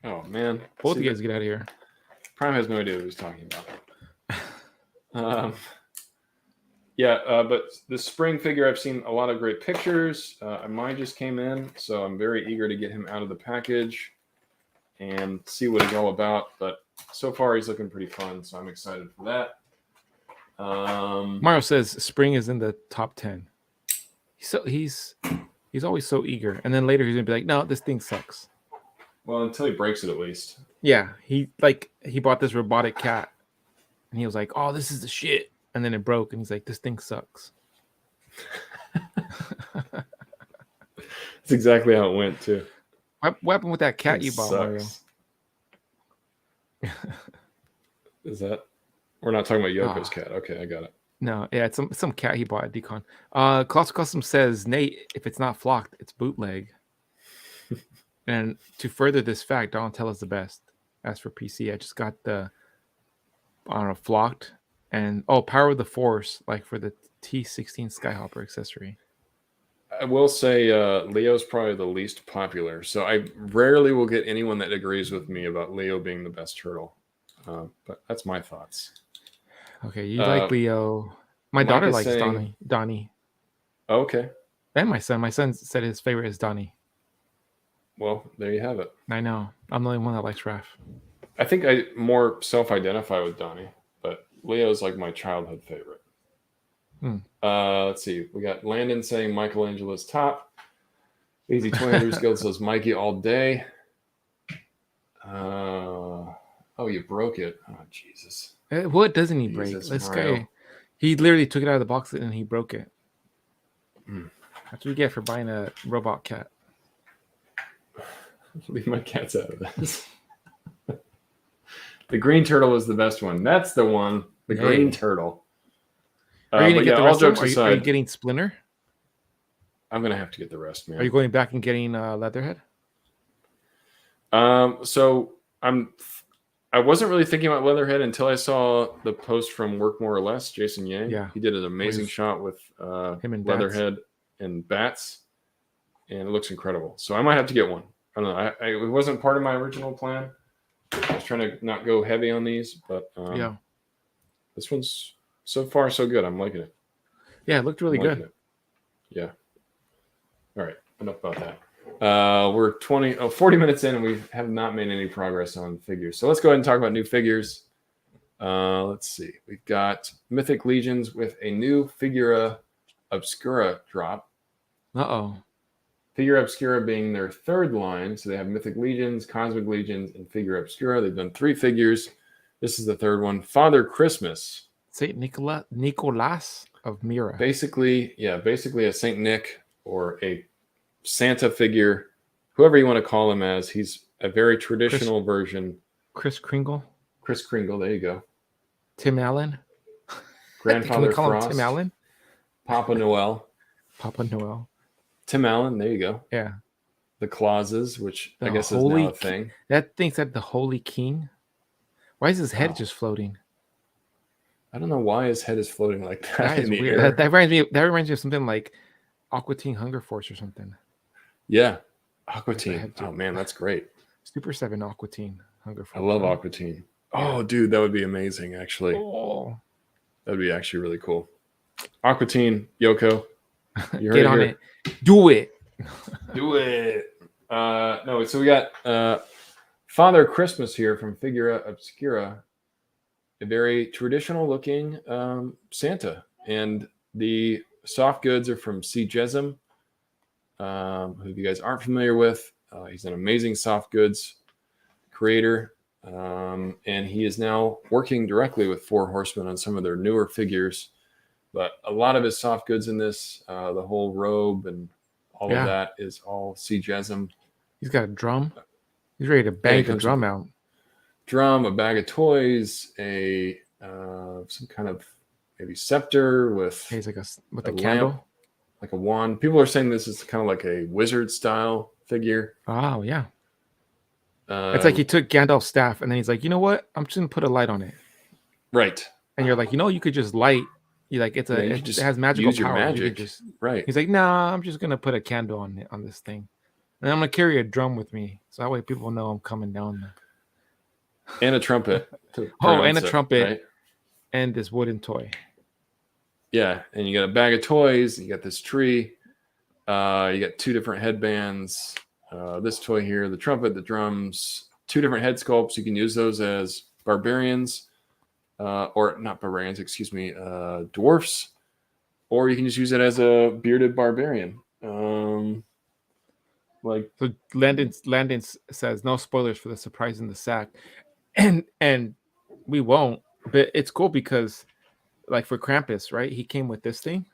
Oh, man. Both of you guys get out of here. Prime has no idea what he's talking about. But the spring figure, I've seen a lot of great pictures. Mine just came in, so I'm very eager to get him out of the package and see what he's all about. But so far, he's looking pretty fun, so I'm excited for that. Mario says spring is in the top 10. He's always so eager, and then later he's gonna be like, "No, this thing sucks." Well, until he breaks it, at least. Yeah, he bought this robotic cat, and he was like, "Oh, this is the shit," and then it broke, and he's like, "This thing sucks." That's exactly how it went too. What happened with that cat you bought, Mario? Is that? We're not talking about Yoko's cat. Okay, I got it. No, yeah, it's some cat he bought at Decon. Colossal Custom says, Nate, if it's not flocked, it's bootleg. And to further this fact, Donatello is the best. As for PC, I just got the, flocked. And, Power of the Force, like for the T16 Skyhopper accessory. I will say Leo's probably the least popular. So I rarely will get anyone that agrees with me about Leo being the best turtle. But that's my thoughts. Okay, you like Leo. My daughter likes Donnie. Okay. And my son. My son said his favorite is Donnie. Well, there you have it. I know. I'm the only one that likes Raph. I think I more self-identify with Donnie, but Leo's like my childhood favorite. Let's see. We got Landon saying Michelangelo's top. Easy 20 Guild says Mikey all day. Oh, you broke it. Oh, Jesus. What doesn't he break? Jesus, This Mario. guy, he literally took it out of the box and he broke it. That's what you get for buying a robot cat. Leave my cats out of this. The green turtle was the best one. That's the one. The green turtle. Are you going to get the rest of them? aside, Are you getting Splinter? I'm going to have to get the rest, man. Are you going back and getting Leatherhead? So I wasn't really thinking about Leatherhead until I saw the post from Work More or Less, Jason Yang. Yeah. He did an amazing shot with him and Leatherhead and Bats, and it looks incredible. So I might have to get one. I don't know. It wasn't part of my original plan. I was trying to not go heavy on these, but this one's so far so good. I'm liking it. Yeah, it looked really good. Yeah. All right. Enough about that. We're 40 minutes in and we have not made any progress on figures. So let's go ahead and talk about new figures. Let's see. We've got Mythic Legions with a new Figura Obscura drop. Uh-oh. Figura Obscura being their third line. So they have Mythic Legions, Cosmic Legions, and Figura Obscura. They've done 3 figures. This is the third one. Father Christmas. Saint Nicholas of Mira. Basically a Saint Nick or a Santa figure, whoever you want to call him as. He's a very traditional version. Kris Kringle. Kris Kringle, there you go. Tim Allen. Grandfather Can we call Frost. him Tim Allen? Papa Noel. Papa Noel. Tim Allen, there you go. Yeah. The Clauses, which The I guess is now a thing. That thing said the Holy King. Why is his head just floating? I don't know why his head is floating like that. That is in the weird. air. That reminds me of something like Aqua Teen Hunger Force or something. Yeah. Aqua Teen. Oh man, that's great. Super 7 Aqua Teen Hunger Force. I love Aqua Teen. Oh, dude, that would be amazing, actually. Oh. That would be actually really cool. Aqua Teen, Yoko. You Get on it. Do it. Do it. No, so we got Father Christmas here from Figura Obscura. A very traditional looking Santa. And the soft goods are from C. Jesum, who you guys aren't familiar with. He's an amazing soft goods creator. And he is now working directly with Four Horsemen on some of their newer figures. But a lot of his soft goods in this, the whole robe and all of that is all C. Jesum. He's got a drum. He's ready to bang the drum out. Drum, a bag of toys, a some kind of maybe scepter with He's like with a lamp, candle, like a wand. People are saying this is kind of like a wizard style figure. Oh yeah, it's like he took Gandalf's staff and then he's like, you know what? I'm just gonna put a light on it. Right. And you're like, you could just light. You like it has magical use your power. magic. Right. He's like, nah, I'm just gonna put a candle on this thing, and I'm gonna carry a drum with me, so that way people know I'm coming down there. And a trumpet. And a trumpet. Right? And this wooden toy. Yeah, and you got a bag of toys. You got this tree. You got 2 different headbands. This toy here, the trumpet, the drums, 2 different head sculpts. You can use those as barbarians, or not barbarians, excuse me, dwarfs, or you can just use it as a bearded barbarian. So Landon says no spoilers for the surprise in the sack, and we won't. But it's cool because, like for Krampus, right? He came with this thing,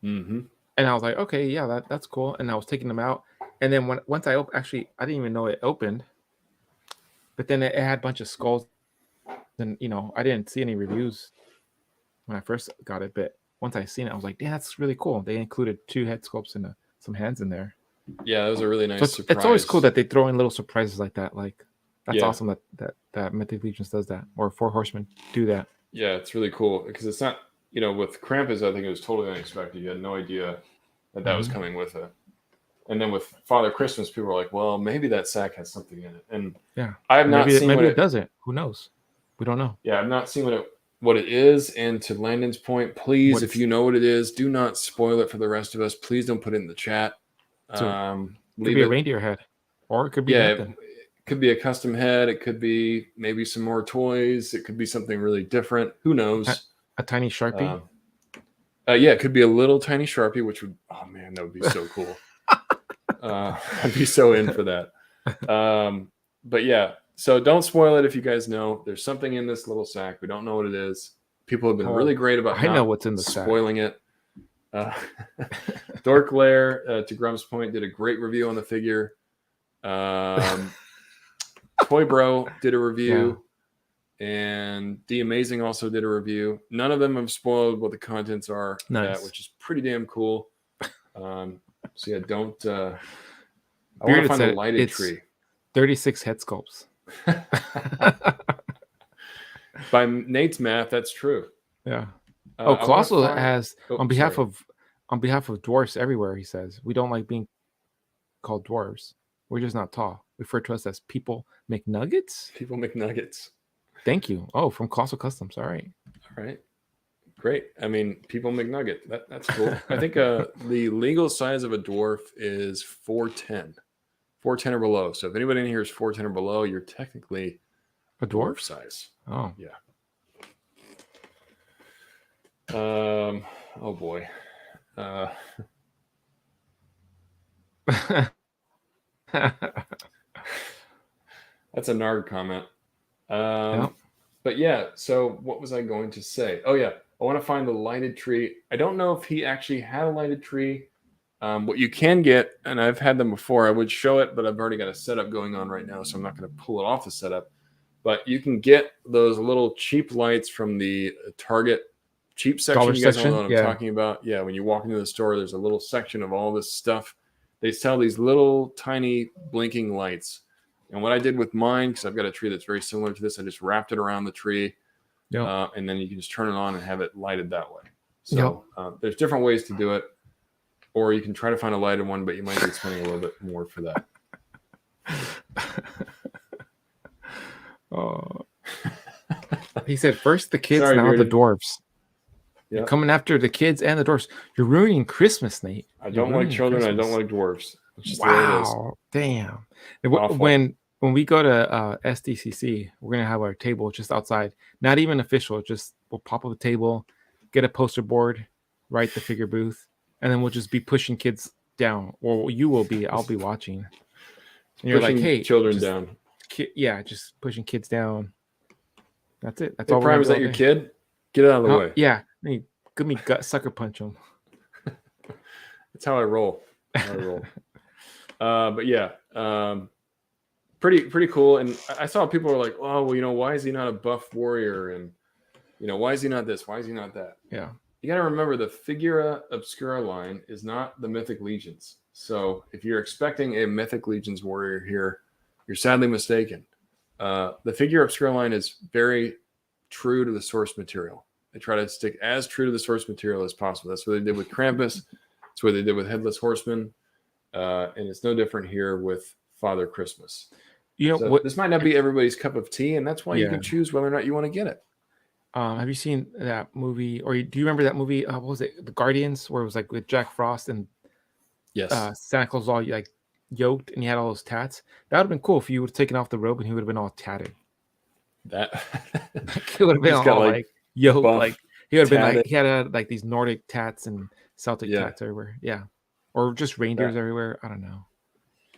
and I was like, okay, yeah, that's cool. And I was taking them out, and then once I I didn't even know it opened, but then it had a bunch of skulls, and I didn't see any reviews when I first got it, but once I seen it, I was like, damn, that's really cool. They included 2 head sculpts and some hands in there. Yeah, that was a really nice surprise. It's always cool that they throw in little surprises like that. Like that's awesome that Mythic Legions does that, or Four Horsemen do that. Yeah, it's really cool because it's not, with Krampus, I think it was totally unexpected. You had no idea that was coming with it. And then with Father Christmas, people were like, well, maybe that sack has something in it. And I have not seen maybe it doesn't. Who knows? We don't know. Yeah, I've not seen what it is. And to Landon's point, please, if you know what it is, do not spoil it for the rest of us. Please don't put it in the chat. So it could be a reindeer head, or it could be nothing. could be a custom head. It could be maybe some more toys. It could be something really different. Who knows? A tiny Sharpie. Yeah, it could be a little tiny Sharpie, which would, oh man, that would be so cool. I'd be so in for that. But yeah, so don't spoil it if you guys know. There's something in this little sack. We don't know what it is. People have been really great about I know what's in the spoiling it. Dork Lair, to Grump's point, did a great review on the figure. Toy Bro did a review. Yeah. And The Amazing also did a review. None of them have spoiled what the contents are, which is pretty damn cool. So yeah, don't. I want to find a lighted tree. 36 head sculpts. By Nate's math, that's true. Yeah. Colossal has on behalf of dwarfs everywhere. He says we don't like being called dwarves. We're just not tall. Refer to us as people McNuggets. People McNuggets. Thank you. Oh, from Colossal Customs. All right. Great. I mean, people McNugget. That's cool. I think the legal size of a dwarf is 4'10". 4'10" or below. So if anybody in here is 4'10" or below, you're technically a dwarf size. Oh. Yeah. Oh boy. That's a Nard comment. Yep. But yeah, so what was I going to say? Oh yeah, I want to find the lighted tree. I don't know if he actually had a lighted tree. What you can get, and I've had them before, I would show it, but I've already got a setup going on right now, so I'm not going to pull it off the setup. But you can get those little cheap lights from the Target cheap section. Dollar you guys section? know what I'm talking about? Yeah, when you walk into the store, there's a little section of all this stuff. They sell these little tiny blinking lights. And what I did with mine, because I've got a tree that's very similar to this, I just wrapped it around the tree. Yep. And then you can just turn it on and have it lighted that way. So there's different ways to do it. Or you can try to find a lighted one, but you might be spending a little bit more for that. Oh. He said, first the kids, now the dwarves. Yep. You're coming after the kids and the dwarves. You're ruining Christmas, Nate. I don't like children. Christmas. I don't like dwarves. Wow. Damn. When we go to SDCC, we're going to have our table just outside. Not even official. Just we'll pop up a table, get a poster board, write the figure booth, and then we'll just be pushing kids down. Or you will be. I'll be watching. And you're pushing like, hey. Children down. Just pushing kids down. That's it. That's hey, all. Prime, is that your kid? Get out of the way. Yeah. Give me gut sucker punch him. That's how I roll. But yeah. Pretty cool. And I saw people were like, oh, well, why is he not a buff warrior? And, why is he not this? Why is he not that? Yeah. You got to remember the Figura Obscura line is not the Mythic Legions. So if you're expecting a Mythic Legions warrior here, you're sadly mistaken. The Figura Obscura line is very true to the source material. They try to stick as true to the source material as possible. That's what they did with Krampus. That's what they did with Headless Horseman. And it's no different here with Father Christmas. This might not be everybody's cup of tea, and that's why you can choose whether or not you want to get it. Have you seen that movie, or do you remember that movie? What was it, The Guardians, where it was like with Jack Frost and Santa Claus all like yoked, and he had all those tats? That would have been cool if you would have taken off the robe and he would have been all tatted. That he would have been all like yoked, like he would have been like he had like these Nordic tats and Celtic tats everywhere. Yeah, or just reindeers everywhere. I don't know.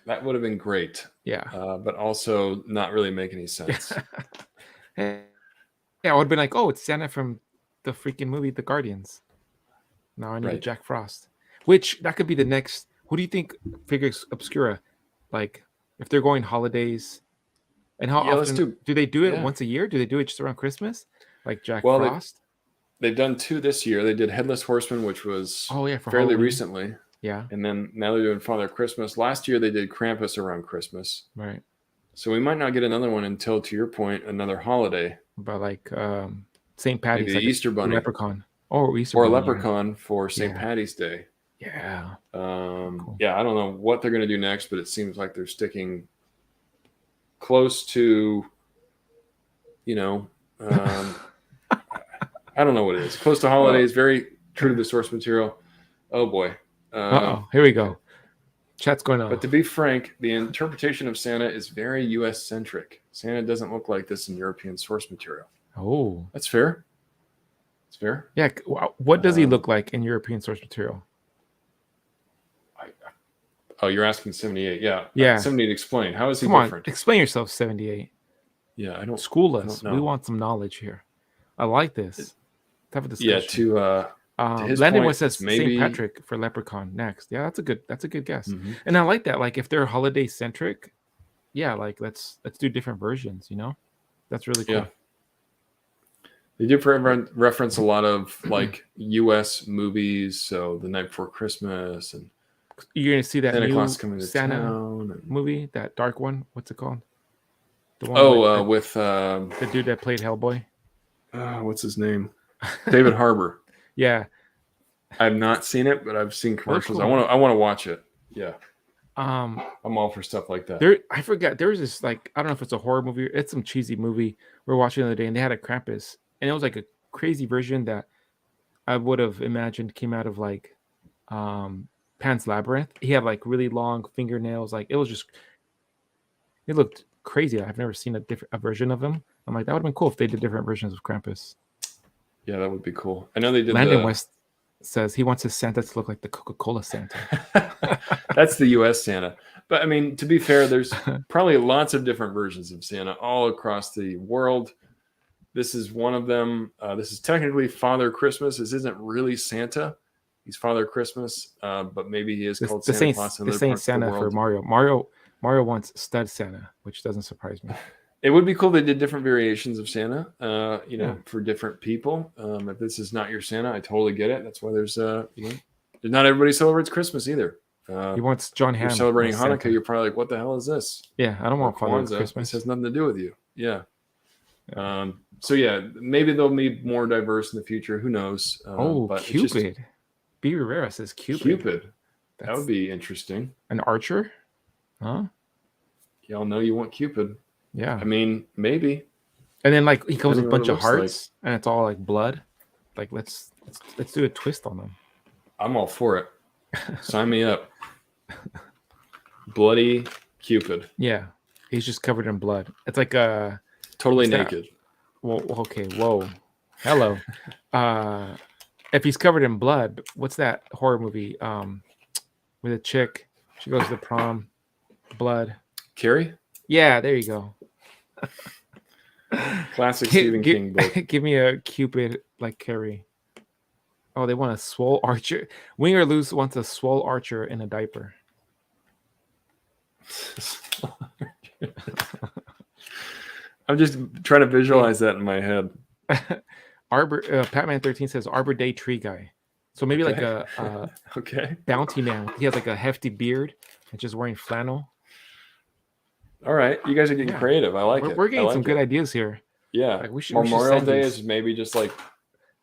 That would have been great. Yeah. But also not really make any sense. Yeah, I would have been like, oh, it's Santa from the freaking movie The Guardians. Now I need a Jack Frost. Which, that could be the next... Who do you think Figures Obscura, like, if they're going holidays, and how often... Do they do it once a year? Do they do it just around Christmas? Like Jack Frost? They've done 2 this year. They did Headless Horseman, which was fairly Halloween. Recently. Yeah. And then now they're doing Father Christmas. Last year they did Krampus around Christmas. Right. So we might not get another one until, to your point, another holiday. But like St. Patty's. Maybe the Easter Bunny. Leprechaun. Or Easter Bunny. Or a Leprechaun for St. Patty's Day. Yeah. Cool. Yeah, I don't know what they're going to do next, but it seems like they're sticking close to, I don't know what it is. Close to holidays, very true to the source material. Oh, boy. Here we go. Chat's going on. But to be frank, the interpretation of Santa is very U.S. centric. Santa doesn't look like this in European source material. Oh, That's fair. It's fair. yeah. What does he look like in European source material? Oh, you're asking 78. Yeah. Yeah. 78 explain. How is he Come different? on, explain yourself, 78. Yeah, I don't School I us. don't We know. want some knowledge here. I like this. Let's have a Yeah, discussion. to his Landon point, West says it's maybe- St. Patrick for Leprechaun next. Yeah, that's a good guess. Mhm. And I like that. Like if they're holiday centric, yeah, like let's do different versions. That's really cool. Yeah. They do reference a lot of like U.S. movies, so The Night Before Christmas and You're gonna see that Santa new Claus Coming to Santa Town. And, movie, that dark one. What's it called? The one with the dude that played Hellboy. what's his name? David Harbour. Yeah. I've not seen it, but I've seen commercials. cool. I want to watch it. Yeah, Um, I'm all for stuff like that. I forgot there was this, like, I don't know if it's a horror movie. It's some cheesy movie we were watching the other day, and they had a Krampus, and it was like a crazy version that I would have imagined came out of like Pan's Labyrinth. He had like really long fingernails. Like it looked crazy. I've never seen a version of him. I'm like, that would have been cool if they did different versions of Krampus. Yeah, that would be cool. I know they did. Landon West says he wants his Santa to look like the Coca-Cola Santa. That's the U.S. Santa. But I mean, to be fair, there's probably lots of different versions of Santa all across the world. This is one of them. This is technically Father Christmas. This isn't really Santa. He's Father Christmas, but maybe he is called Santa Claus in other parts Santa of the for world. Mario wants Stud Santa, which doesn't surprise me. It would be cool if they did different variations of Santa, Yeah. for different people. If this is not your Santa, I totally get it. That's why there's not everybody celebrates Christmas either. He wants John You're Hamm. celebrating as Hanukkah, Santa. you're probably like, what the hell is this? Yeah, I don't want Father Kwanzaa. Christmas. This has nothing to do with you. Yeah. So yeah, maybe they'll be more diverse in the future. Who knows? But it's just- Cupid. B. Rivera says Cupid. Cupid. That That's would be interesting. an archer? Huh? Y'all know you want Cupid. Yeah. I mean, maybe. And then like he comes with a Depending on bunch what of it looks hearts and it's all like blood. Like let's do a twist on them. I'm all for it. Sign me up. Bloody Cupid. Yeah. He's just covered in blood. It's like a Totally What's that? naked. well, okay, whoa. Hello. If he's covered in blood, what's that horror movie? With a chick, she goes to the prom, blood. Carrie? Yeah, there you go. Classic Stephen King book. Give me a Cupid like Carrie. Oh, they want a swole archer. Wing or Loose wants a swole archer in a diaper. I'm just trying to visualize that in my head. Patman 13 says Arbor Day tree guy. So maybe like Okay. a Okay. bounty man. He has like a hefty beard and just wearing flannel. All right. You guys are getting Yeah. creative. I like it. We're I getting like some it. good ideas here. Yeah. Like, we should Memorial send Day these. is maybe just like,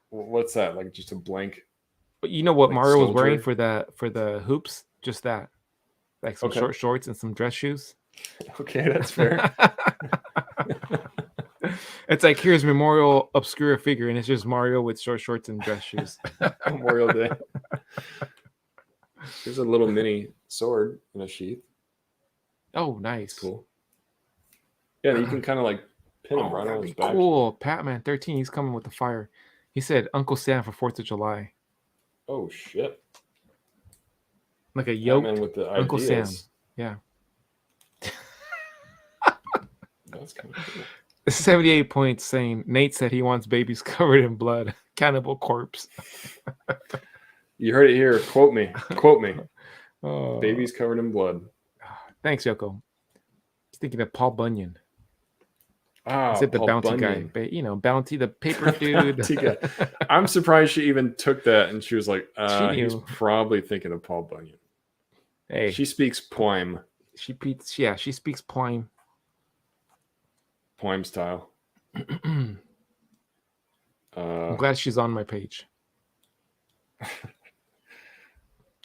what's that? Like just a blank. But you know what Like Mario was wearing soldier? for the hoops? Just that. Like some Okay. short shorts and some dress shoes. Okay, that's fair. It's like here's Memorial obscure figure, and it's just Mario with short shorts and dress shoes. Memorial Day. There's a little mini sword in a sheath. Oh, nice. Cool. Yeah, you can kind of like pin him Oh, right on that'd his be back. cool. Patman 13, he's coming with the fire. He said Uncle Sam for 4th of July. Oh shit! Like a yoke. Batman with the Uncle Sam. ideas. Yeah. That's kind of cool. 78 points saying Nate said he wants babies covered in blood. Cannibal corpse. You heard it here. Quote me. Quote me. Oh, Babies covered in blood. Thanks, Yoko. I was thinking of Paul Bunyan. Ah, I said the Paul bounty Bunyan. guy. Bounty, the paper dude. Bounty guy. I'm surprised she even took that and she was like, She he's knew. probably thinking of Paul Bunyan. Hey, She speaks poem she speaks poem. style. I'm glad she's on my page.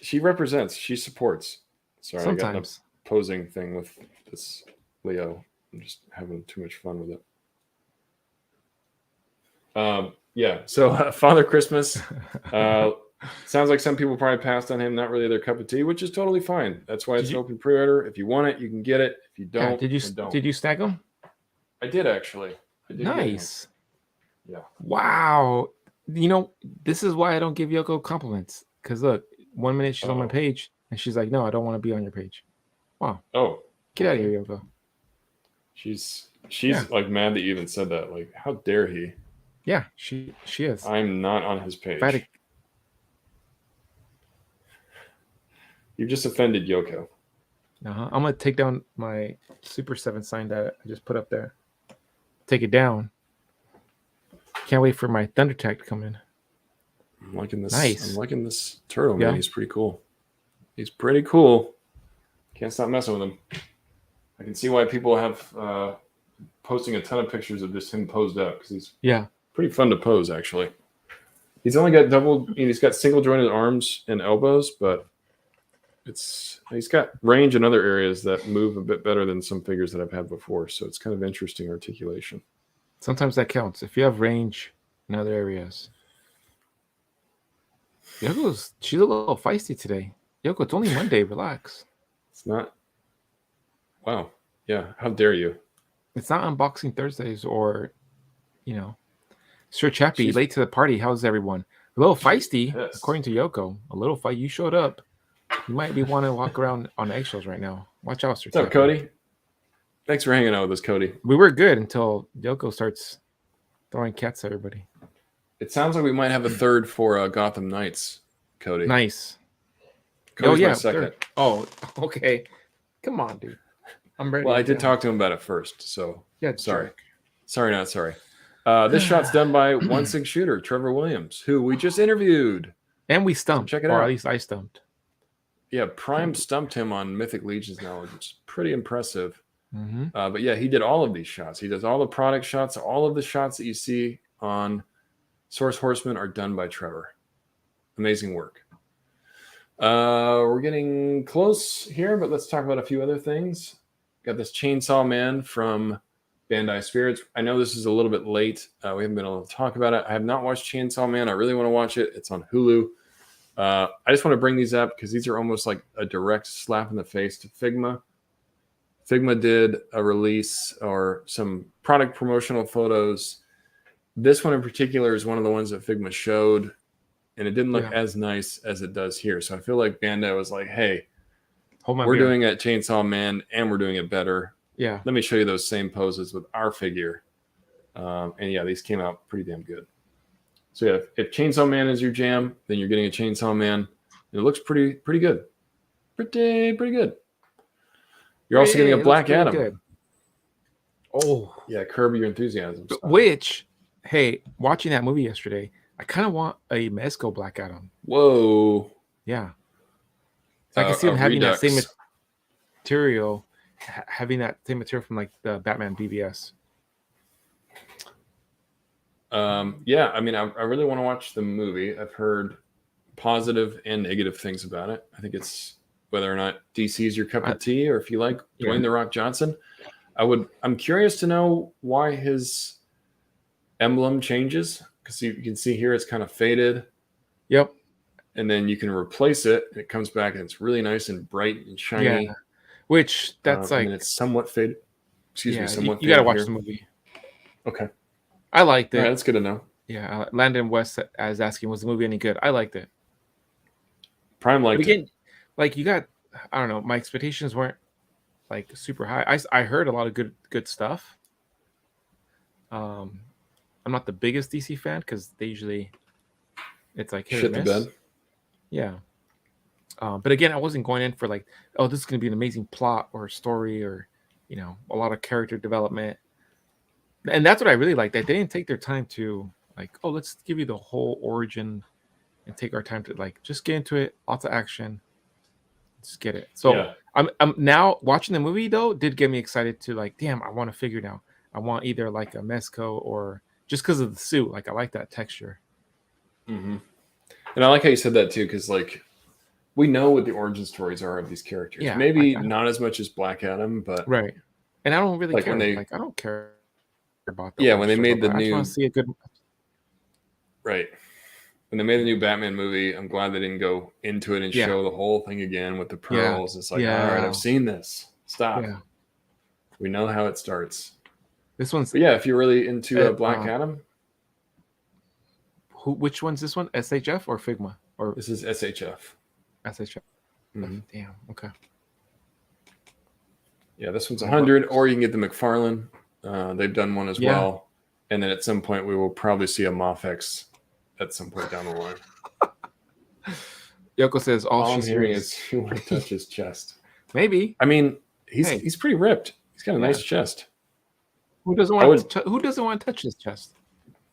She represents, she supports. Sorry, I got Sometimes. a posing thing with this Leo. I'm just having too much fun with it. Yeah, so Father Christmas, Sounds like some people probably passed on him, not really their cup of tea, which is totally fine. That's why it's Did an you? open pre-order. If you want it, you can get it. If you Yeah. don't, then don't. Did you snag them? I did actually. I did get him. Nice. Yeah. Wow. You know, this is why I don't give Yoko compliments. Because look, 1 minute she's on my Oh. page, and she's like, "No, I don't want to be on your page." Wow. Oh, Get out of here, Yoko. she's Yeah. like mad that you even said that. Like, how dare he? Yeah, she is. I'm not on his page. If I had a- You just offended Yoko. I'm gonna take down my Super 7 sign that I just put up there. Take it down. Can't wait for my Thundertech to come in. I'm liking this. Nice. I'm liking this turtle, Yeah. man. He's pretty cool. He's pretty cool. Can't stop messing with him. I can see why people have posting a ton of pictures of just him posed up because he's Yeah. pretty fun to pose, actually. He's only got he's got single jointed arms and elbows, but he's got range in other areas that move a bit better than some figures that I've had before. So it's kind of interesting articulation. Sometimes that counts. If you have range in other areas. She's a little feisty today. Yoko, it's only Monday. Relax. It's not. Wow. Yeah. How dare you? It's not Unboxing Thursdays or, Sir Chappie, She's- late to the party. How's everyone? A little feisty, pissed. according to Yoko. A little fight. You showed up. You might be wanting to walk around on eggshells right now. Watch out, Sir What's up, Chappie. Cody? Thanks for hanging out with us, Cody. We were good until Yoko starts throwing cats at everybody. It sounds like we might have a third for Gotham Knights, Cody. Nice. Cody's my they're- second. Oh, okay. Come on, dude. I'm ready. Well, I did talk to him about it first, so Yeah, sorry. jerk. Sorry, not sorry. This shot's done by 1/6 shooter Trevor Williams, who we just interviewed. And we stumped. check it or out. at least I stumped. Yeah, Prime stumped him on Mythic Legions knowledge. It's pretty impressive. Mm-hmm. But yeah, he did all of these shots. He does all the product shots. All of the shots that you see on Source Horseman are done by Trevor. Amazing work. We're getting close here, but let's talk about a few other things. Got this Chainsaw Man from Bandai Spirits. I know this is a little bit late. We haven't been able to talk about it. I have not watched Chainsaw Man. I really want to watch it. It's on Hulu. I just want to bring these up because these are almost like a direct slap in the face to Figma. Figma did a release or some product promotional photos. This one in particular is one of the ones that Figma showed, and it didn't look as nice as it does here. So I feel like Bandai was like, hey, Hold my we're beer. doing it Chainsaw Man and we're doing it better. Yeah. Let me show you those same poses with our figure. And yeah, these came out pretty damn good. So yeah, if Chainsaw Man is your jam, then you're getting a Chainsaw Man. And it looks pretty good. Pretty good. You're also getting a It looks Black pretty Adam. good. Oh. Yeah, curb your enthusiasm. Which, hey, watching that movie yesterday, I kind of want a Mezco Black Adam. Whoa. Yeah. So I can see him a having Redux. that same material, having that same material from like the Batman BVS. Yeah, I mean, I really want to watch the movie. I've heard positive and negative things about it. I think it's whether or not DC is your cup of tea, or if you like Dwayne The Rock Johnson. I'm curious to know why his emblem changes, because you can see here it's kind of faded. Yep. And then you can replace it, and it comes back, and it's really nice and bright and shiny. Yeah. Which that's and it's somewhat faded. Excuse me, somewhat. You got to watch here. the movie. Okay. I liked it. All right, that's good to know. Yeah. Landon West is asking, was the movie any good? I liked it. Prime liked it. Again, like you got, I don't know, my expectations weren't like super high. I heard a lot of good stuff. I'm not the biggest DC fan because they usually it's like hit or Shit the miss. bed. Yeah. But again, I wasn't going in for like, oh, this is going to be an amazing plot or story or, a lot of character development. And that's what I really liked. That they didn't take their time to like, oh, let's give you the whole origin and take our time to like just get into it. Lots of action. Just get it. So Yeah. I'm now watching the movie though, did get me excited to like, damn, I want to figure now. I want either like a Mezco or just because of the suit. Like I like that texture. Mm-hmm. And I like how you said that too, because like we know what the origin stories are of these characters. Yeah, Maybe I- not as much as Black Adam, but Right. And I don't really Like care. when they- Like I don't care about Yeah, when they origin made story, the but I just new- want to see a good. right. when they made the new Batman movie, I'm glad they didn't go into it and Yeah. show the whole thing again with the pearls. It's like, Yeah. all right, I've seen this. Stop. Yeah. We know how it starts. This one's But yeah, if you're really into Black uh, Adam, which one's this one? SHF or Figma or this is SHF. SHF? Mhm. Damn. Okay. Yeah, this one's 100, or you can get the McFarlane. They've done one as Yeah. well. And then at some point, we will probably see a Mofex at some point down the line. Yoko says all All I'm she's hearing hearing is you want to touch his chest. maybe. I mean, he's Hey. he's pretty ripped. He's got a Yeah. nice chest. Who doesn't I want would- to who doesn't want to touch his chest?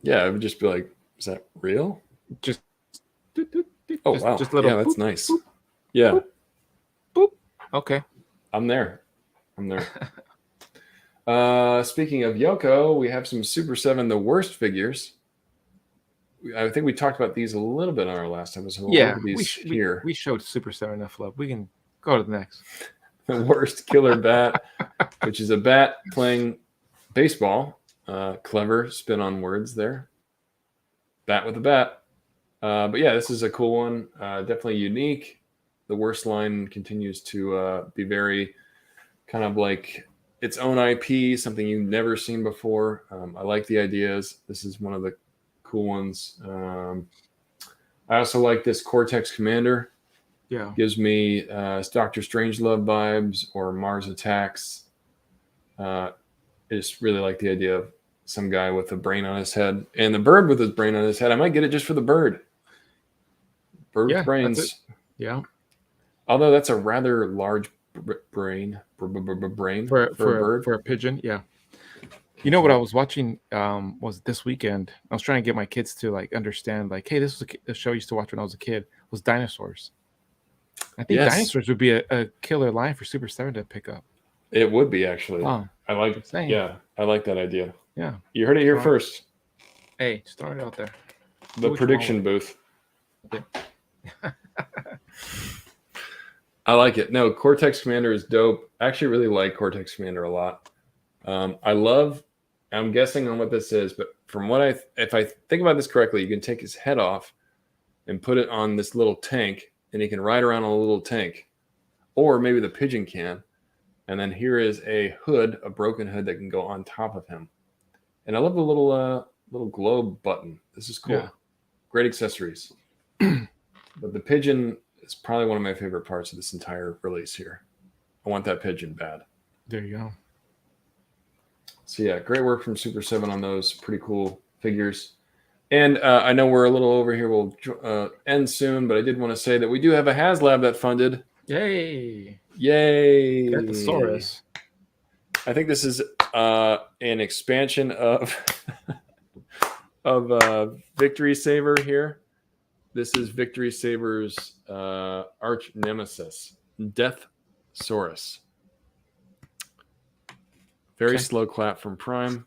Yeah, I would just be like, is that real? Just Oh, just, wow. just little Yeah, that's boop, nice. boop, Yeah, boop. boop. Okay. I'm there. Speaking of Yoko, we have some Super 7 The Worst figures. I think we talked about these a little bit on our last episode. We'll Yeah, look at these here. we showed Super 7 enough love. We can go to the next. The Worst Killer Bat, which is a bat playing baseball. Clever spin on words there. Bat with a bat. But yeah, this is a cool one. Definitely unique. The Worst line continues to be very kind of like its own IP, something you've never seen before. I like the ideas. This is one of the cool ones. I also like this Cortex Commander. Yeah. Gives me Doctor Strangelove vibes or Mars Attacks. I just really like the idea of some guy with a brain on his head and the bird with his brain on his head. I might get it just for the bird. Bird Yeah, with that's brains. it. Yeah. Although that's a rather large brain brain For a bird. for a pigeon, yeah. You know what I was watching was this weekend. I was trying to get my kids to like understand, like, hey, this was a show I used to watch when I was a kid. Was dinosaurs. I think Yes. dinosaurs would be a killer line for Super 7 to pick up. It would be actually. Oh, I like. Same. Yeah, I like that idea. yeah. You heard it here Oh. first. Hey, just throwing it out there. The Which prediction one? booth. Yeah. I like it. No, Cortex Commander is dope. I actually really like Cortex Commander a lot. I'm guessing on what this is, but from what if I think about this correctly, you can take his head off and put it on this little tank, and he can ride around on a little tank, or maybe the pigeon can. And then here is a hood, a broken hood that can go on top of him. And I love the little globe button. This is cool. Yeah. Great accessories. But the pigeon is probably one of my favorite parts of this entire release here. I want that pigeon bad. There you go. So yeah, great work from Super 7 on those. Pretty cool figures. And I know we're a little over here. We'll end soon, but I did want to say that we do have a HasLab that funded. Yay! Yay! Got the Saurus. I think this is an expansion of Victory Saber here. This is Victory Saber's arch nemesis, Death Saurus. Very slow clap from Prime.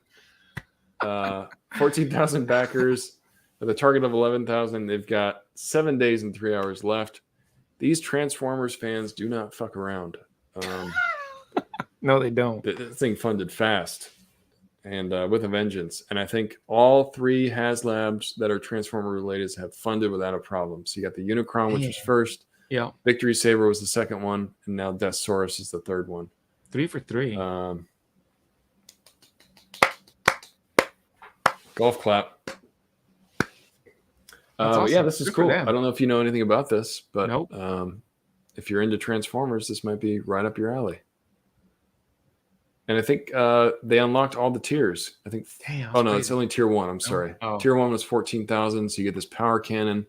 14,000 backers with a target of 11,000. They've got 7 days and 3 hours left. These Transformers fans do not fuck around. No, they don't. This thing funded fast and with a vengeance. And I think all three HasLabs that are Transformer related have funded without a problem. So you got the Unicron, which was first. Yeah. Victory Saber was the second one. And now Death Saurus is the third one. 3 for 3. Golf clap. That's Yeah, awesome. this is Good for cool. them. I don't know if you know anything about this, but Nope. if you're into Transformers, this might be right up your alley. And I think they unlocked all the tiers. I think. Damn, Oh no, that's it's only tier 1. I'm sorry. Oh. Tier 1 was 14,000, so you get this power cannon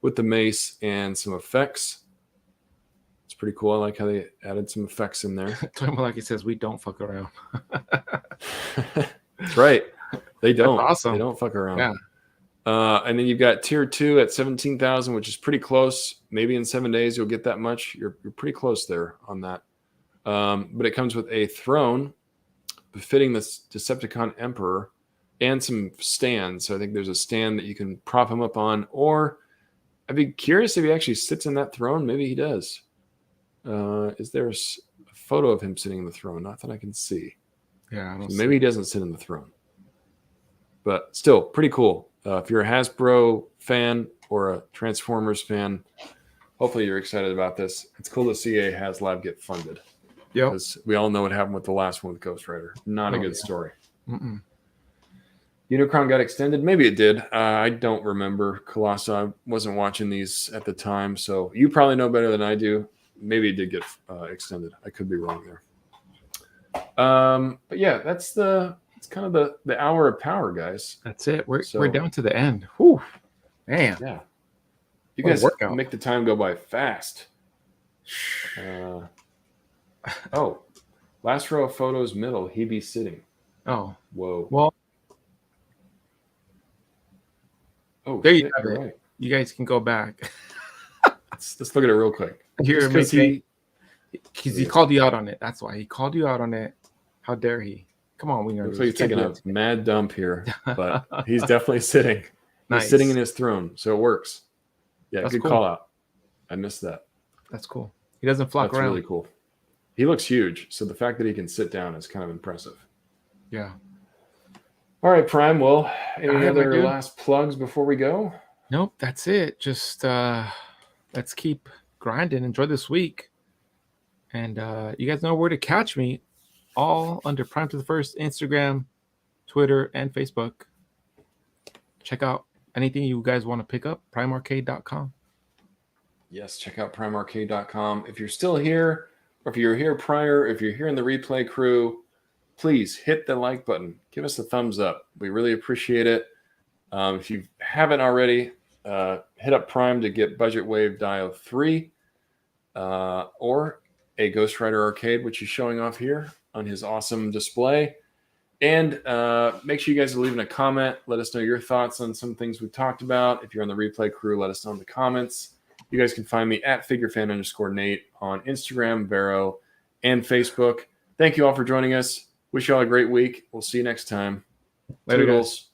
with the mace and some effects. It's pretty cool. I like how they added some effects in there. Tomoaki says we don't fuck around. That's right. They don't. awesome. They don't fuck around. Yeah. And then you've got tier 2 at 17,000, which is pretty close. Maybe in 7 days you'll get that much. You're pretty close there on that. But it comes with a throne befitting the Decepticon Emperor and some stands. So I think there's a stand that you can prop him up on. Or I'd be curious if he actually sits in that throne. Maybe he does. Is there a photo of him sitting in the throne? Not that I can see. Yeah. I don't So maybe he doesn't sit in the throne. But still, pretty cool. If you're a Hasbro fan or a Transformers fan, hopefully you're excited about this. It's cool to see a HasLab get funded. Yep. Because we all know what happened with the last one with Ghost Rider. Not a good story. Unicron got extended. Maybe it did. I don't remember. Colossus, I wasn't watching these at the time, so you probably know better than I do. Maybe it did get extended. I could be wrong there. But yeah, it's kind of the hour of power, guys. That's it. We're down to the end. Whew. Man. Yeah. You What a guys workout. make the time go by fast. Last row of photos, middle. He be sitting. Oh. Whoa. Well, oh, there you shit, have you're it. right. You guys can go back. Let's look at it real quick. You're Because he called you out on it. That's why he called you out on it. How dare he? Come on, Wiener. looks like he's You can't taking do a it. mad dump here, but he's definitely sitting. Nice. He's sitting in his throne, so it works. Yeah, That's good cool. call out. I missed that. That's cool. He doesn't flock That's around. really cool. He looks huge, so the fact that he can sit down is kind of impressive. Yeah. All right, Prime. Well, any All right, my other dude. last plugs before we go? Nope, that's it. Just let's keep grinding. Enjoy this week. And you guys know where to catch me. All under Prime to the First, Instagram, Twitter, and Facebook. Check out anything you guys want to pick up, primearcade.com. Yes, check out primearcade.com. If you're still here, or if you were here prior, if you're here in the replay crew, please hit the like button. Give us a thumbs up. We really appreciate it. If you haven't already, hit up Prime to get Budget Wave Dio 3 or a Ghost Rider Arcade, which is showing off here on his awesome display. And make sure you guys are leaving a comment. Let us know your thoughts on some things we've talked about. If you're on the replay crew, let us know in the comments. You guys can find me at figurefan_Nate on Instagram, Vero, and Facebook. Thank you all for joining us. Wish you all a great week. We'll see you next time. Later, guys. Toodles.